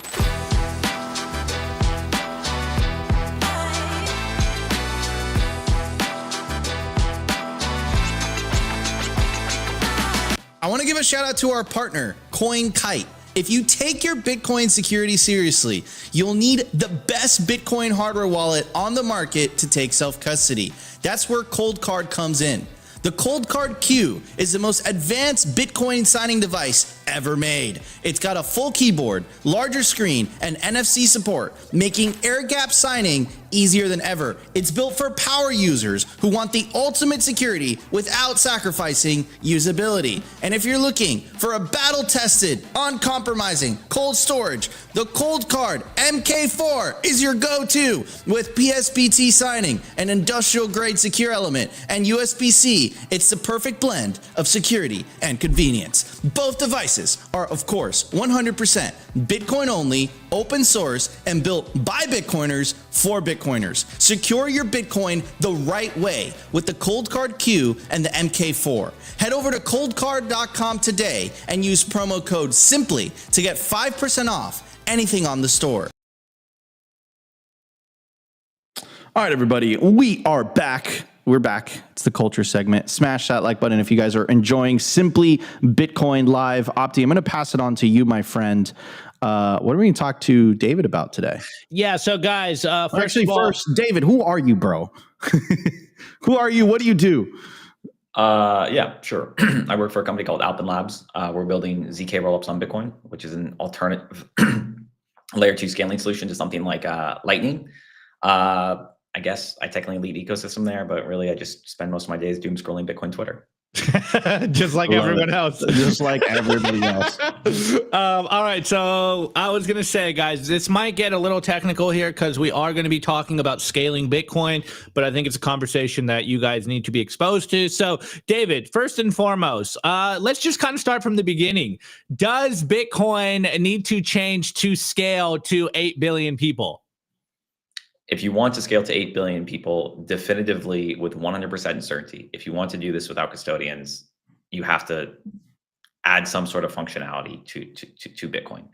I want to give a shout out to our partner, CoinKite. If you take your Bitcoin security seriously, you'll need the best Bitcoin hardware wallet on the market to take self-custody. That's where Cold Card comes in. The Cold Card Q is the most advanced Bitcoin signing device ever made. It's got a full keyboard, larger screen, and NFC support, making air-gap signing easier than ever. It's built for power users who want the ultimate security without sacrificing usability. And if you're looking for a battle-tested, uncompromising cold storage, the Cold Card MK4 is your go-to with PSBT signing, an industrial-grade secure element, and USB-C. It's the perfect blend of security and convenience. Both devices are, of course, 100% Bitcoin only, open source, and built by Bitcoiners for Bitcoiners. Secure your Bitcoin the right way with the Cold Card Q and the MK4. Head over to coldcard.com today and use promo code SIMPLY to get 5% off anything on the store. All right, everybody, we are back. We're back. It's the culture segment. Smash that like button if you guys are enjoying Simply Bitcoin Live. Opti, I'm going to pass it on to you, my friend. What are we going to talk to David about today? Yeah, so guys, First, David, who are you, bro? Who are you? What do you do? Yeah, sure. I work for a company called Alpin Labs. We're building ZK rollups on Bitcoin, which is an alternative layer 2 scaling solution to something like Lightning. I guess I technically lead ecosystem there, but really I just spend most of my days doom scrolling Bitcoin Twitter. Just like everyone else. Just like everybody else. All right, so I was going to say, guys, this might get a little technical here because we are going to be talking about scaling Bitcoin, but I think it's a conversation that you guys need to be exposed to. So, David, first and foremost, let's just kind of start from the beginning. Does Bitcoin need to change to scale to 8 billion people? If you want to scale to 8 billion people definitively with 100% certainty, if you want to do this without custodians, you have to add some sort of functionality to Bitcoin.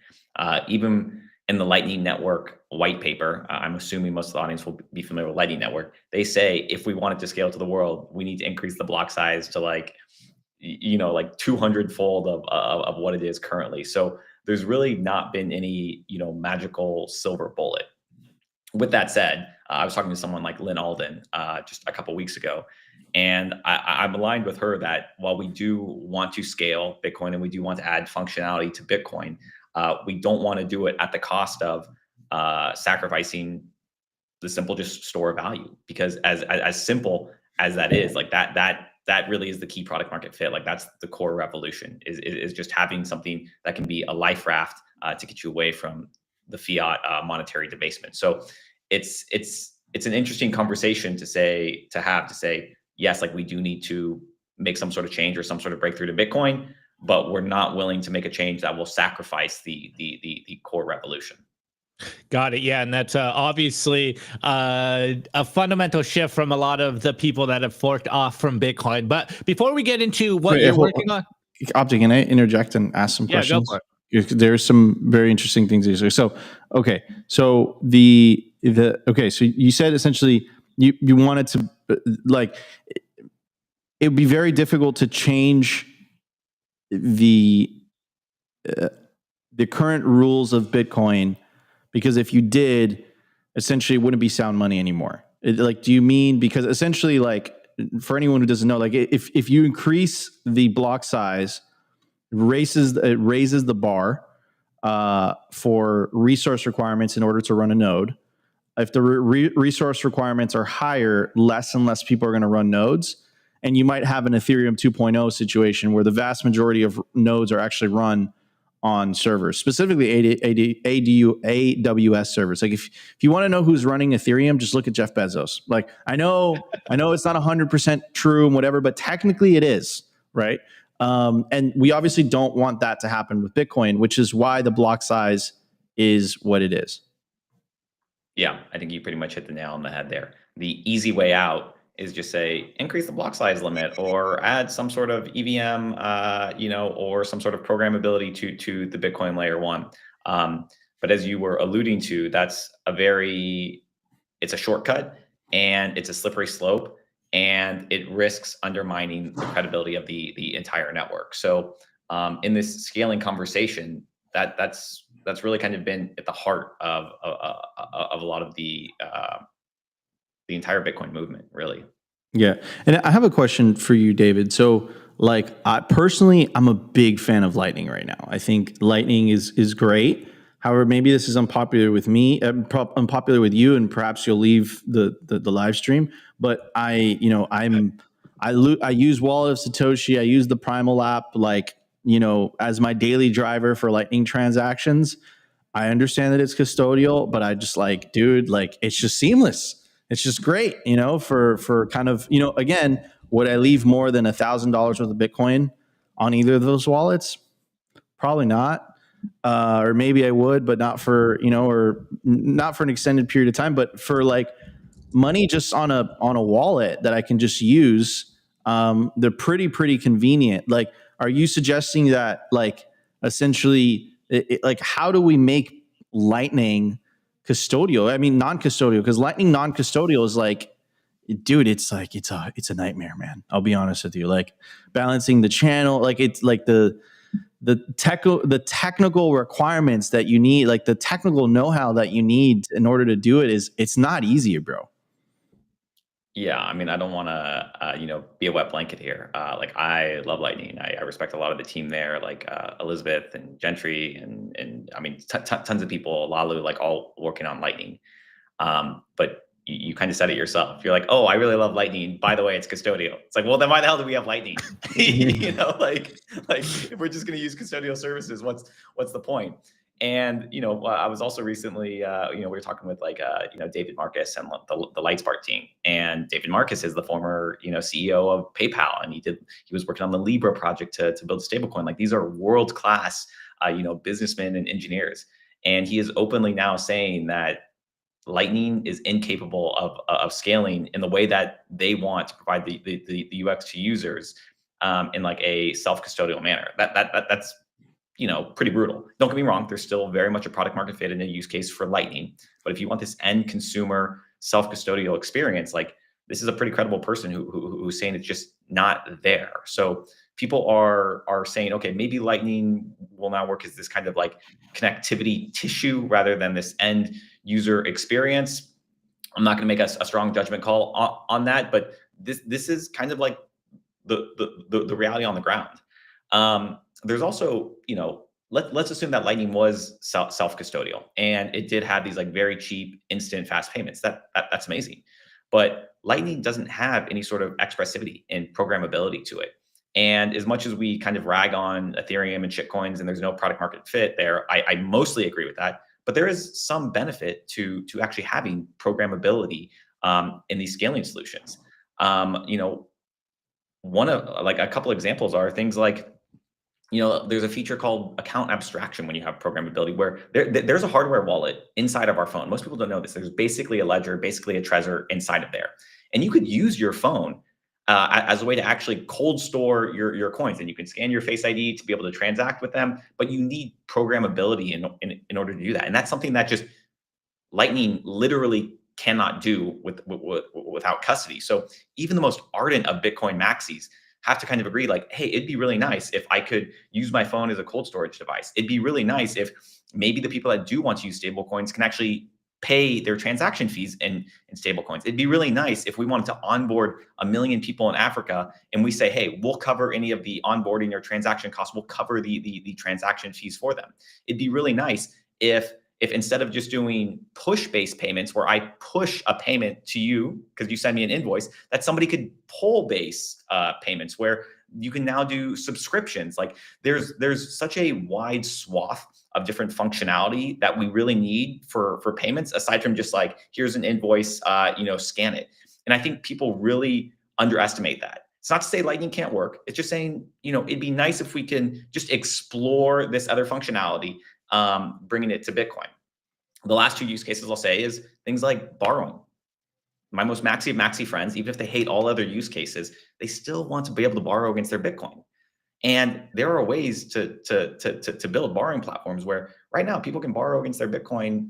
Even in the Lightning Network white paper, I'm assuming most of the audience will be familiar with Lightning Network. They say if we wanted to scale to the world, we need to increase the block size to like 200-fold of what it is currently. So there's really not been any magical silver bullet. With that said, I was talking to someone like Lynn Alden just a couple weeks ago, and I'm aligned with her that while we do want to scale Bitcoin and we do want to add functionality to Bitcoin, we don't want to do it at the cost of sacrificing the simple just store value. Because as simple as that is, like that that really is the key product market fit. Like that's the core revolution is just having something that can be a life raft to get you away from the fiat monetary debasement. So it's an interesting conversation to have to say, yes, like we do need to make some sort of change or some sort of breakthrough to Bitcoin, but we're not willing to make a change that will sacrifice the core revolution. Got it. Yeah, and that's obviously a fundamental shift from a lot of the people that have forked off from Bitcoin. But before we get into what you're working on, Optic, can I interject and ask some yeah, go questions? for it. There's some very interesting things here. So, okay, so so you said essentially you wanted to like it would be very difficult to change the current rules of Bitcoin, because if you did, essentially it wouldn't be sound money anymore. Do you mean, because essentially, like, for anyone who doesn't know, like if you increase the block size, it raises the bar for resource requirements in order to run a node. If the resource requirements are higher, less and less people are going to run nodes. And you might have an Ethereum 2.0 situation where the vast majority of nodes are actually run on servers, specifically AWS servers. Like if you want to know who's running Ethereum, just look at Jeff Bezos. Like I know it's not 100% true and whatever, but technically it is, right? And we obviously don't want that to happen with Bitcoin, which is why the block size is what it is. Yeah, I think you pretty much hit the nail on the head there. The easy way out is just say increase the block size limit or add some sort of EVM, or some sort of programmability to the Bitcoin layer 1. But as you were alluding to, it's a shortcut and it's a slippery slope, and it risks undermining the credibility of the entire network. So in this scaling conversation, that's really kind of been at the heart of a lot of the entire Bitcoin movement, really. Yeah. And I have a question for you, David. So like I'm a big fan of Lightning right now. I think Lightning is great. However, maybe this is unpopular with me, unpopular with you, and perhaps you'll leave the live stream. But I use Wallet of Satoshi. I use the Primal app, as my daily driver for Lightning transactions. I understand that it's custodial, but I just it's just seamless. It's just great, for kind of, again, would I leave more than $1,000 worth of Bitcoin on either of those wallets? Probably not. Or maybe I would, but not for, or not for an extended period of time, but for like money just on a wallet that I can just use. They're pretty convenient. Like, are you suggesting that essentially how do we make Lightning custodial? I mean, non-custodial, because Lightning non-custodial is dude, it's a nightmare, man. I'll be honest with you. Like balancing the channel, it's like the technical requirements that you need, like the technical know-how that you need in order to do it's not easy, bro. Yeah, I mean, I don't want to, be a wet blanket here. I love Lightning. I respect a lot of the team there, like Elizabeth and Gentry, and I mean, tons of people, Lalu, all working on Lightning. But you kind of said it yourself. You're like, oh, I really love Lightning. By the way, it's custodial. It's like, well, then why the hell do we have Lightning? If we're just going to use custodial services, what's the point? And, I was also recently, we were talking with David Marcus and the Lightspark team. And David Marcus is the former, CEO of PayPal. And he was working on the Libra project to build a stablecoin. These are world-class, businessmen and engineers. And he is openly now saying that Lightning is incapable of scaling in the way that they want to provide the UX to users in a self-custodial manner. That's pretty brutal. Don't get me wrong, there's still very much a product market fit in a use case for Lightning. But if you want this end consumer self-custodial experience, this is a pretty credible person who's saying it's just not there. So people are saying, okay, maybe Lightning will now work as this kind of connectivity tissue rather than this end user experience. I'm not going to make a strong judgment call on that, but this is kind of the reality on the ground. There's also, let's assume that Lightning was self-custodial and it did have these very cheap, instant, fast payments. That's amazing. But Lightning doesn't have any sort of expressivity and programmability to it. And as much as we kind of rag on Ethereum and shitcoins and there's no product market fit there, I mostly agree with that. But there is some benefit to actually having programmability in these scaling solutions. You know, one of like a couple examples are things like, you know, there's a feature called account abstraction when you have programmability where there's a hardware wallet inside of our phone. Most people don't know this. There's basically a ledger, basically a Trezor inside of there. And you could use your phone as a way to actually cold store your coins. And you can scan your Face ID to be able to transact with them, but you need programmability in order to do that. And that's something that just Lightning literally cannot do without custody. So even the most ardent of Bitcoin maxis have to kind of agree like, hey, it'd be really nice if I could use my phone as a cold storage device. It'd be really nice if maybe the people that do want to use stable coins can actually pay their transaction fees in stable coins. It'd be really nice if we wanted to onboard 1 million people in Africa and we say, hey, we'll cover any of the onboarding or transaction costs. We'll cover the transaction fees for them. It'd be really nice if instead of just doing push-based payments where I push a payment to you because you send me an invoice, that somebody could pull-based payments where you can now do subscriptions. Like there's such a wide swath of different functionality that we really need for payments, aside from just like, here's an invoice, you know, scan it. And I think people really underestimate that. It's not to say Lightning can't work. It's just saying, you know, it'd be nice if we can just explore this other functionality, bringing it to Bitcoin. The last two use cases I'll say is things like borrowing. My most maxi of maxi friends, even if they hate all other use cases, they still want to be able to borrow against their Bitcoin. And there are ways to build borrowing platforms where right now people can borrow against their Bitcoin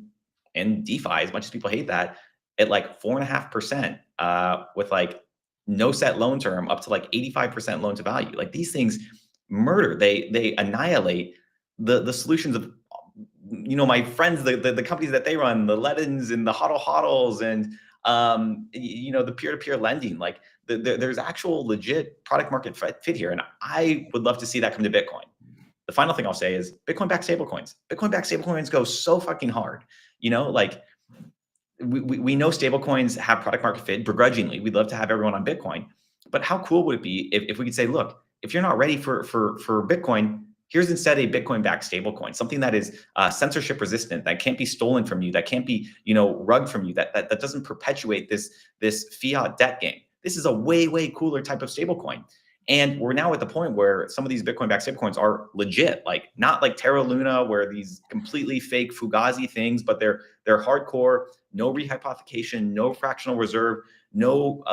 and DeFi, as much as people hate that, at like 4.5% with like no set loan term up to like 85% loan to value. Like these things murder, they annihilate the solutions of, you know, my friends, the companies that they run, the Ledins and the hodls and you know, the peer-to-peer lending. Like there's actual legit product market fit here, and I would love to see that come to Bitcoin. The final thing I'll say is Bitcoin-backed stablecoins. Bitcoin-backed stablecoins go so fucking hard. You know, like we know stablecoins have product market fit begrudgingly. We'd love to have everyone on Bitcoin, but how cool would it be if we could say, look, if you're not ready for Bitcoin, here's instead a Bitcoin-backed stablecoin, something that is censorship resistant, that can't be stolen from you, that can't be, you know, rugged from you, that doesn't perpetuate this fiat debt game. This is a way cooler type of stablecoin. And we're now at the point where some of these Bitcoin-backed stablecoins are legit, like not like Terra Luna, where these completely fake Fugazi things, but they're hardcore, no rehypothecation, no fractional reserve, no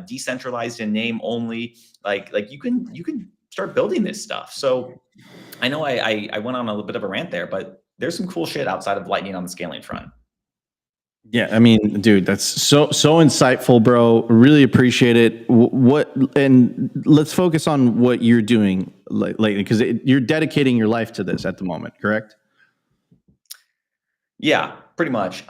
decentralized in name only. Like you can start building this stuff. So I know I went on a little bit of a rant there, but there's some cool shit outside of Lightning on the scaling front. Yeah, I mean, dude, that's so insightful, bro. Really appreciate it. And let's focus on what you're doing lately, because you're dedicating your life to this at the moment, correct? Yeah, pretty much.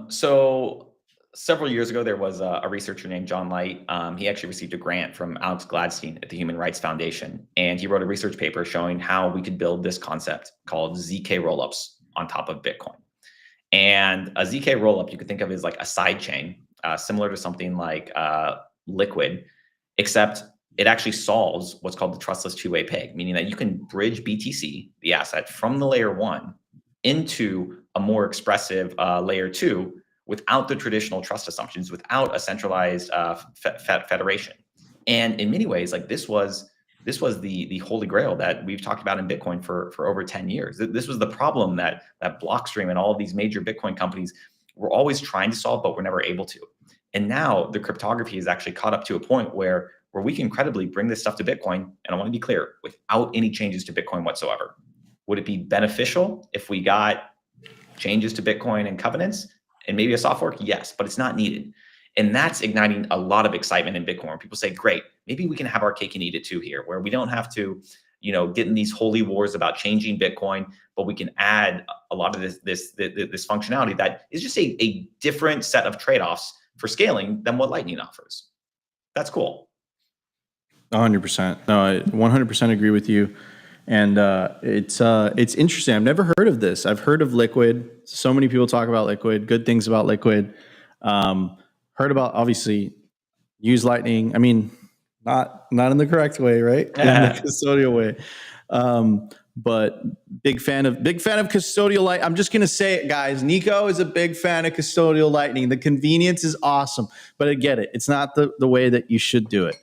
So several years ago, there was a researcher named John Light. He actually received a grant from Alex Gladstein at the Human Rights Foundation, and he wrote a research paper showing how we could build this concept called ZK rollups on top of Bitcoin. And a ZK rollup you could think of as like a side chain, similar to something like Liquid, except it actually solves what's called the trustless two-way peg, meaning that you can bridge BTC, the asset, from the layer 1 into a more expressive layer 2 without the traditional trust assumptions, without a centralized federation. And in many ways, like this was the holy grail that we've talked about in Bitcoin for over 10 years. This was the problem that Blockstream and all of these major Bitcoin companies were always trying to solve, but were never able to. And now the cryptography is actually caught up to a point where we can credibly bring this stuff to Bitcoin. And I want to be clear, without any changes to Bitcoin whatsoever. Would it be beneficial if we got changes to Bitcoin and covenants and maybe a soft fork? Yes, but it's not needed. And that's igniting a lot of excitement in Bitcoin. People say, great, maybe we can have our cake and eat it too here, where we don't have to, you know, get in these holy wars about changing Bitcoin, but we can add a lot of this functionality that is just a different set of trade-offs for scaling than what Lightning offers. That's cool. 100%. No, I 100% agree with you. And it's interesting. I've never heard of this. I've heard of Liquid. So many people talk about Liquid, good things about Liquid. heard about, obviously, use Lightning. I mean, not in the correct way, right? In the custodial way. But big fan of custodial Light. I'm just gonna say it, guys. Nico is a big fan of custodial Lightning. The convenience is awesome, but I get it. It's not the way that you should do it.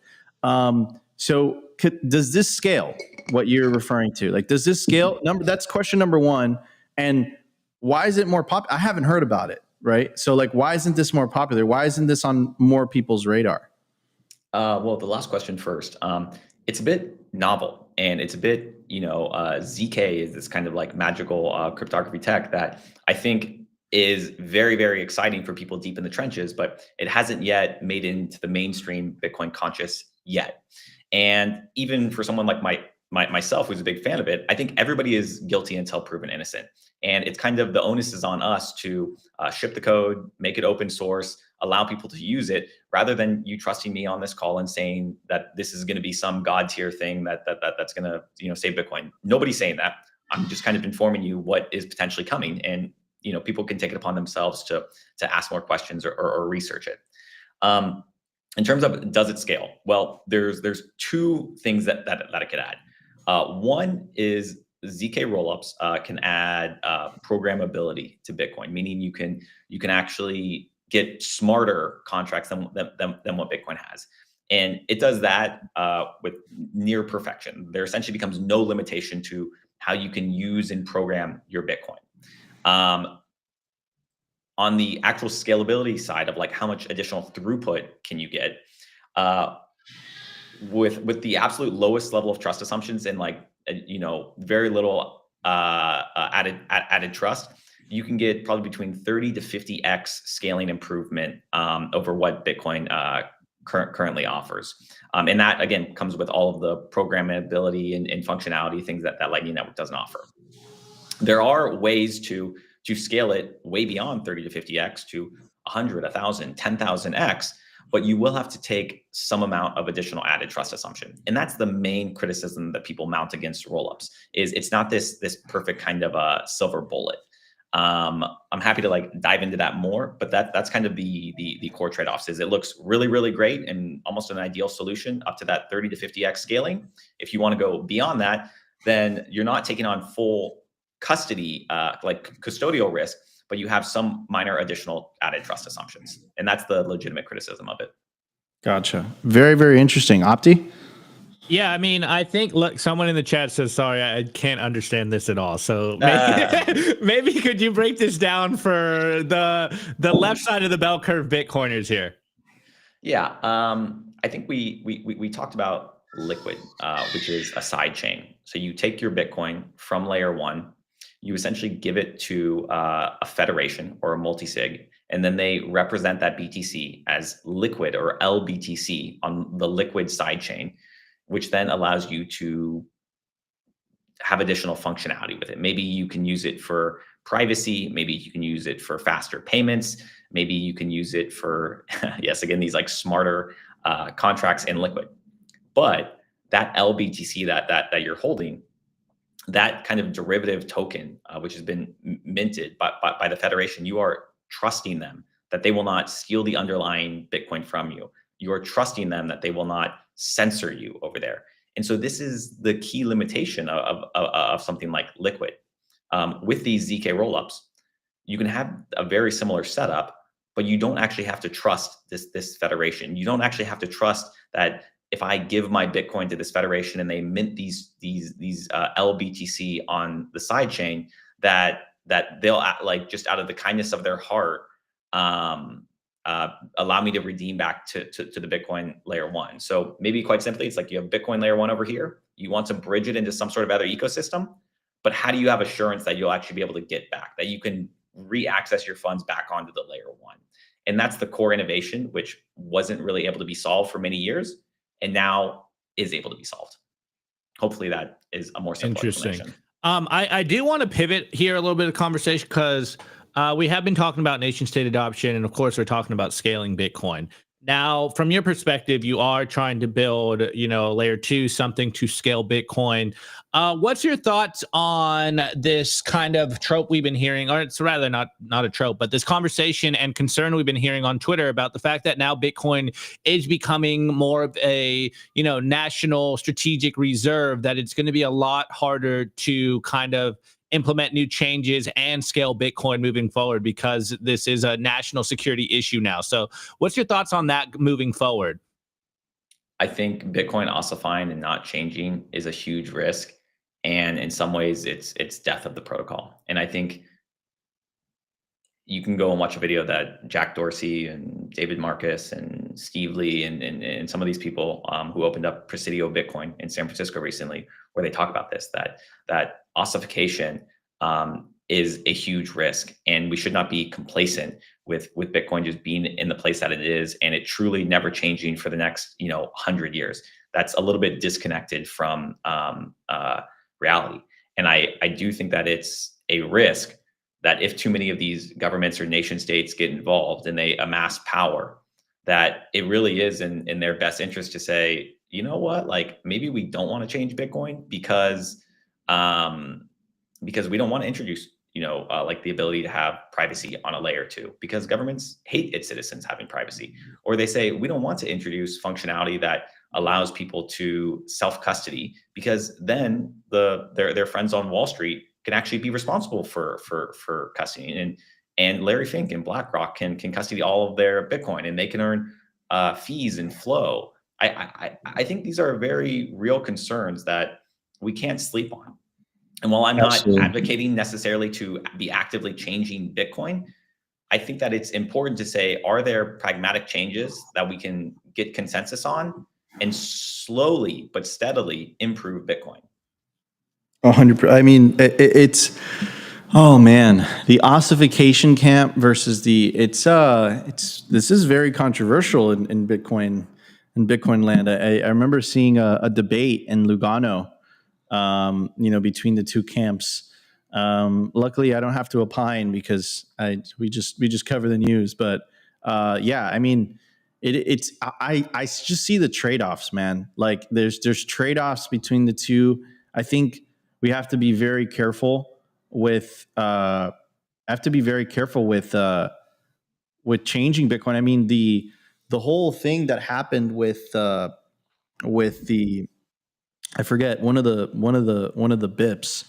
So does this scale? What you're referring to? Like, does this scale? That's question number one. And why is it more popular? I haven't heard about it, right? So like, why isn't this more popular? Why isn't this on more people's radar? Well, the last question first. It's a bit novel, and it's a bit, ZK is this kind of like magical cryptography tech that I think is very, very exciting for people deep in the trenches, but it hasn't yet made it into the mainstream Bitcoin conscious yet. And even for someone like myself, who's a big fan of it, I think everybody is guilty until proven innocent. And it's kind of the onus is on us to ship the code, make it open source, allow people to use it, rather than you trusting me on this call and saying that this is going to be some god tier thing that's going to save Bitcoin. Nobody's saying that. I'm just kind of informing you what is potentially coming, and people can take it upon themselves to ask more questions or research it. In terms of does it scale? Well, there's two things that it could add. One is ZK rollups can add programmability to Bitcoin, meaning you can actually get smarter contracts than what Bitcoin has. And it does that with near perfection. There essentially becomes no limitation to how you can use and program your Bitcoin. On the actual scalability side of like how much additional throughput can you get, with the absolute lowest level of trust assumptions and like very little added trust, you can get probably between 30 to 50x scaling improvement over what Bitcoin currently offers. And that, again, comes with all of the programmability and functionality, things that Lightning Network doesn't offer. There are ways to scale it way beyond 30 to 50x to 100, 1,000, 10,000x, but you will have to take some amount of additional added trust assumption. And that's the main criticism that people mount against rollups, is it's not this perfect kind of a silver bullet. I'm happy to dive into that more, but that's kind of the core trade-offs. Is it looks really, really great and almost an ideal solution up to that 30 to 50x scaling. If you want to go beyond that, then you're not taking on full custody, custodial risk, but you have some minor additional added trust assumptions. And that's the legitimate criticism of it. Gotcha. Very, very interesting. Opti? Yeah, I mean, I think, look, someone in the chat says, sorry, I can't understand this at all. So maybe could you break this down for the left side of the bell curve Bitcoiners here? Yeah, I think we talked about Liquid, which is a side chain. So you take your Bitcoin from layer one, you essentially give it to a federation or a multi-sig, and then they represent that BTC as Liquid or LBTC on the Liquid side chain, which then allows you to have additional functionality with it. Maybe you can use it for privacy. Maybe you can use it for faster payments. Maybe you can use it for, yes, again, these smarter contracts in Liquid. But that LBTC that you're holding, that kind of derivative token, which has been minted by the Federation, you are trusting them that they will not steal the underlying Bitcoin from you. You are trusting them that they will not censor you over there. And so this is the key limitation of something like Liquid. With these ZK rollups, you can have a very similar setup, but you don't actually have to trust this federation. You don't actually have to trust that if I give my Bitcoin to this federation and they mint these LBTC on the side chain, that they'll just out of the kindness of their heart allow me to redeem back to the Bitcoin layer one. So maybe quite simply, it's like you have Bitcoin layer one over here. You want to bridge it into some sort of other ecosystem, but how do you have assurance that you'll actually be able to get back, that you can re-access your funds back onto the layer one? And that's the core innovation, which wasn't really able to be solved for many years, and now is able to be solved. Hopefully that is a more simple explanation. I do want to pivot here a little bit of conversation, because we have been talking about nation state adoption, and of course we're talking about scaling Bitcoin. Now, from your perspective, you are trying to build, layer 2, something to scale Bitcoin. What's your thoughts on this kind of trope we've been hearing, or it's rather not a trope, but this conversation and concern we've been hearing on Twitter about the fact that now Bitcoin is becoming more of a, national strategic reserve, that it's going to be a lot harder to kind of implement new changes and scale Bitcoin moving forward because this is a national security issue now. So what's your thoughts on that moving forward? I think Bitcoin ossifying and not changing is a huge risk. And in some ways it's death of the protocol. And I think you can go and watch a video that Jack Dorsey and David Marcus and Steve Lee and some of these people who opened up Presidio Bitcoin in San Francisco recently, where they talk about this, that ossification is a huge risk, and we should not be complacent with Bitcoin just being in the place that it is and it truly never changing for the next 100 years. That's a little bit disconnected from reality, and I do think that it's a risk that if too many of these governments or nation states get involved and they amass power, that it really is in their best interest to say, you know what, like maybe we don't want to change Bitcoin because we don't want to introduce, like the ability to have privacy on a layer 2, because governments hate its citizens having privacy. Or they say, we don't want to introduce functionality that allows people to self-custody, because then their friends on Wall Street can actually be responsible for custody. And Larry Fink and BlackRock can custody all of their Bitcoin, and they can earn fees and flow. I think these are very real concerns that we can't sleep on. And while I'm Absolutely. not advocating necessarily to be actively changing Bitcoin, I think that it's important to say, are there pragmatic changes that we can get consensus on and slowly but steadily improve Bitcoin? 100%. I mean, it's oh man, the ossification camp versus this is very controversial in Bitcoin land. I remember seeing a debate in Lugano, between the two camps. Luckily, I don't have to opine because we just cover the news. But yeah, I mean, I just see the trade-offs, man. Like there's trade-offs between the two. I think we have to be very careful with changing Bitcoin. I mean, the whole thing that happened with the I forget one of the BIPs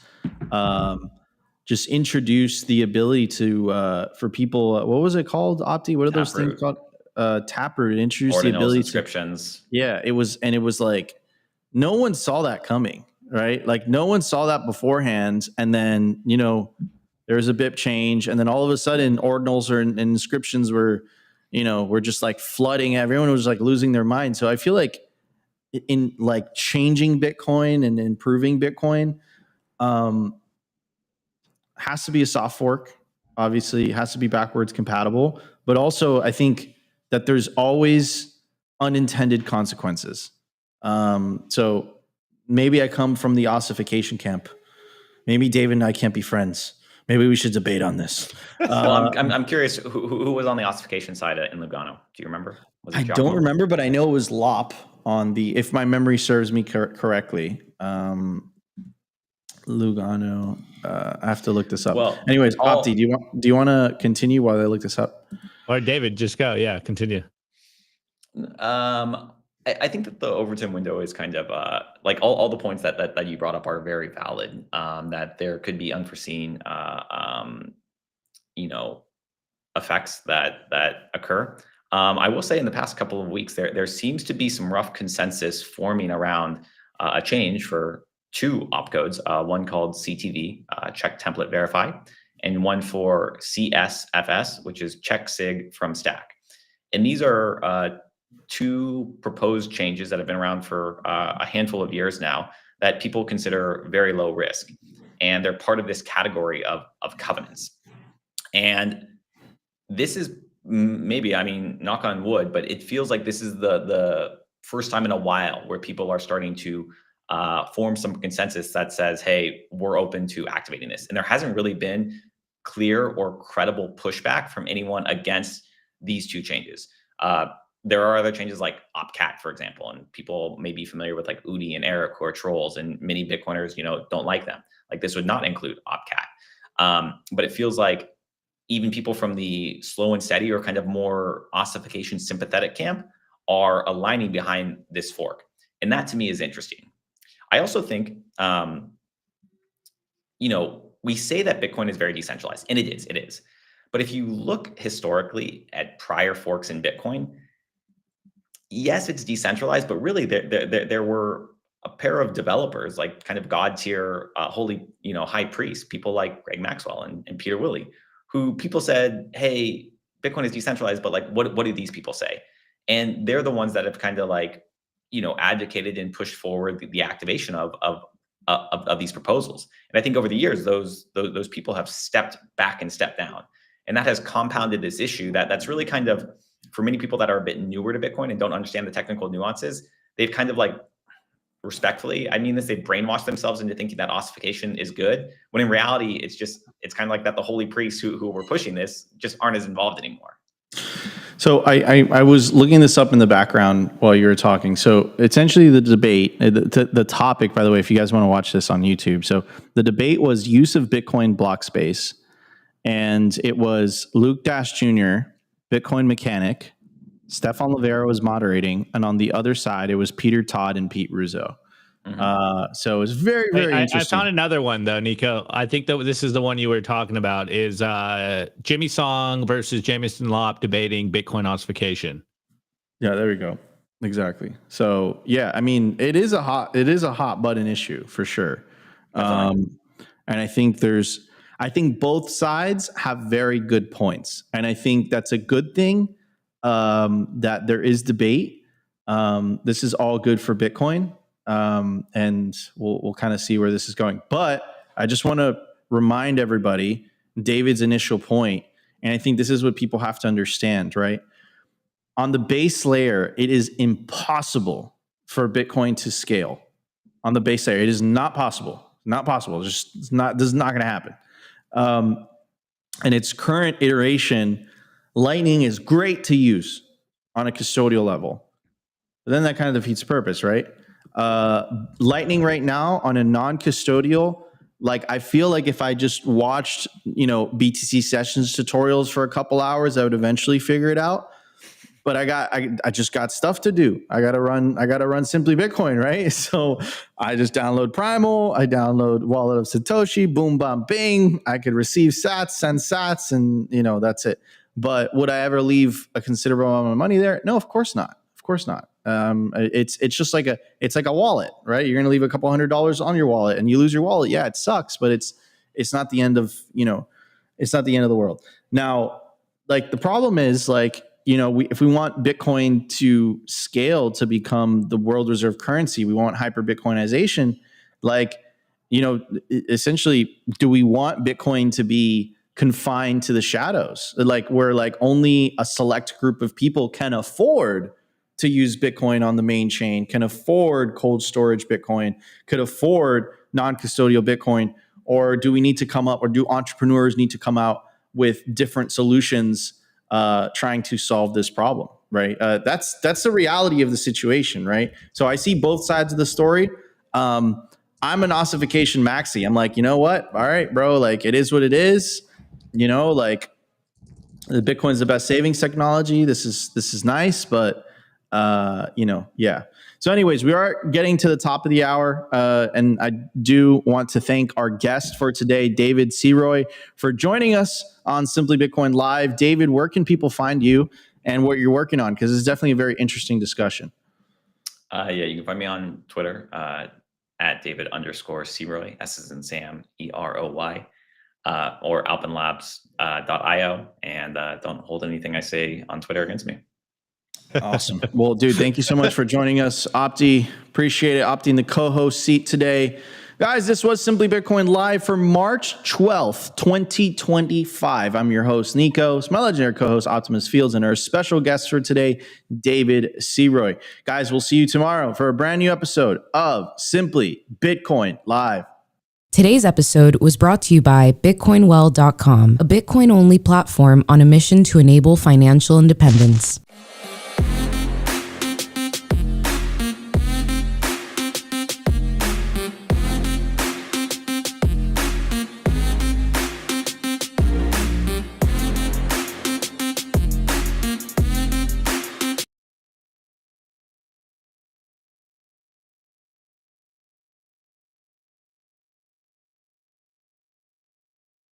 just introduced the ability to for people. What was it called, Opti? What are those things called? Taproot. It introduced the Ordinals, ability inscriptions. yeah, it was like no one saw that coming, right? Like no one saw that beforehand, and then there's a BIP change, and then all of a sudden ordinals and inscriptions were just like flooding. Everyone was like losing their mind. So I feel like in like changing Bitcoin and improving Bitcoin has to be a soft fork. Obviously, it has to be backwards compatible, but also I think that there's always unintended consequences. So maybe I come from the ossification camp. Maybe David and I can't be friends. Maybe we should debate on this. Well, I'm curious who was on the ossification side in Lugano. Do you remember? Was it I Giacomo? don't remember, but I know it was Lop on the, if my memory serves me correctly. Lugano. I have to look this up. Well, anyways, Opti, do you want to continue while I look this up? Or David, just go. Yeah, continue. I think that the Overton window is kind of like all the points that you brought up are very valid. That there could be unforeseen, effects that occur. I will say in the past couple of weeks, there seems to be some rough consensus forming around a change for two opcodes, one called CTV, check template verify, and one for CSFS, which is check sig from stack. And these are two proposed changes that have been around for a handful of years now that people consider very low risk. And they're part of this category of covenants. And this is maybe, I mean, knock on wood, but it feels like this is the first time in a while where people are starting to form some consensus that says, hey, we're open to activating this. And there hasn't really been clear or credible pushback from anyone against these two changes. there are other changes like OpCat, for example, and people may be familiar with like Udi and Eric, who are trolls, and many Bitcoiners, don't like them. Like this would not include OpCat. But it feels like even people from the slow and steady or kind of more ossification sympathetic camp are aligning behind this fork. And that to me is interesting. I also think, we say that Bitcoin is very decentralized, and it is. But if you look historically at prior forks in Bitcoin, yes, it's decentralized, but really there were a pair of developers, like kind of god tier, holy, high priests, people like Greg Maxwell and Peter Willey, who people said, hey, Bitcoin is decentralized, but like, what do these people say? And they're the ones that have kind of like, advocated and pushed forward the activation of these proposals. And I think over the years, those people have stepped back and stepped down. And that has compounded this issue that's really kind of, for many people that are a bit newer to Bitcoin and don't understand the technical nuances, they've kind of like, respectfully, I mean this, they brainwashed themselves into thinking that ossification is good, when in reality, it's kind of like that the holy priests who were pushing this just aren't as involved anymore. So I was looking this up in the background while you were talking. So essentially the debate, the topic, by the way, if you guys want to watch this on YouTube. So the debate was use of Bitcoin block space. And it was Luke Dash Jr., Bitcoin Mechanic, Stefan Livera was moderating. And on the other side, it was Peter Todd and Pete Rizzo. So it was very, very interesting. I found another one though, Nico. I think that this is the one you were talking about, is Jimmy Song versus Jameson Lopp debating Bitcoin ossification. Yeah, there we go. Exactly. So yeah, I mean, it is a hot button issue for sure. And I think both sides have very good points. And I think that's a good thing, that there is debate. This is all good for Bitcoin. And we'll kind of see where this is going. But I just want to remind everybody David's initial point, and I think this is what people have to understand, right? On the base layer, it is impossible for Bitcoin to scale. On the base layer, it is not possible. Not possible. This is not going to happen. And its current iteration, Lightning is great to use on a custodial level. But then that kind of defeats the purpose, right? Lightning right now on a non-custodial, like I feel like if I just watched, BTC sessions tutorials for a couple hours, I would eventually figure it out. But I just got stuff to do. I gotta run Simply Bitcoin, right? So I just download Primal, I download Wallet of Satoshi, boom, bam, bing. I could receive sats, send sats, and that's it. But would I ever leave a considerable amount of money there? No, of course not. Of course not. It's just like a wallet, right? You're gonna leave a couple $100 on your wallet, and you lose your wallet. Yeah, it sucks, but it's not the end of it's not the end of the world. Now, like the problem is like. If we want Bitcoin to scale to become the world reserve currency, we want hyper Bitcoinization. Essentially, do we want Bitcoin to be confined to the shadows? Like where like only a select group of people can afford to use Bitcoin on the main chain, can afford cold storage Bitcoin, could afford non-custodial Bitcoin, or do we need to come up, or do entrepreneurs need to come out with different solutions? Trying to solve this problem, right? That's the reality of the situation, right? So I see both sides of the story. I'm an ossification maxi. I'm like, you know what? All right, bro. Like it is what it is. Like the Bitcoin's the best savings technology. This is nice, but yeah. So anyways, we are getting to the top of the hour, and I do want to thank our guest for today, David Seroy, for joining us on Simply Bitcoin Live. David, where can people find you and what you're working on? Because it's definitely a very interesting discussion. Yeah, you can find me on Twitter at David_Seroy, S as in Sam, EROY, or alpenlabs.io, and don't hold anything I say on Twitter against me. Awesome. Well, dude, thank you so much for joining us. Opti, appreciate it. Opti in the co-host seat today. Guys, this was Simply Bitcoin Live for March 12th, 2025. I'm your host, Nico. It's my legendary co-host, Optimus Fields, and our special guest for today, David Seroy. Guys, we'll see you tomorrow for a brand new episode of Simply Bitcoin Live. Today's episode was brought to you by BitcoinWell.com, a Bitcoin-only platform on a mission to enable financial independence.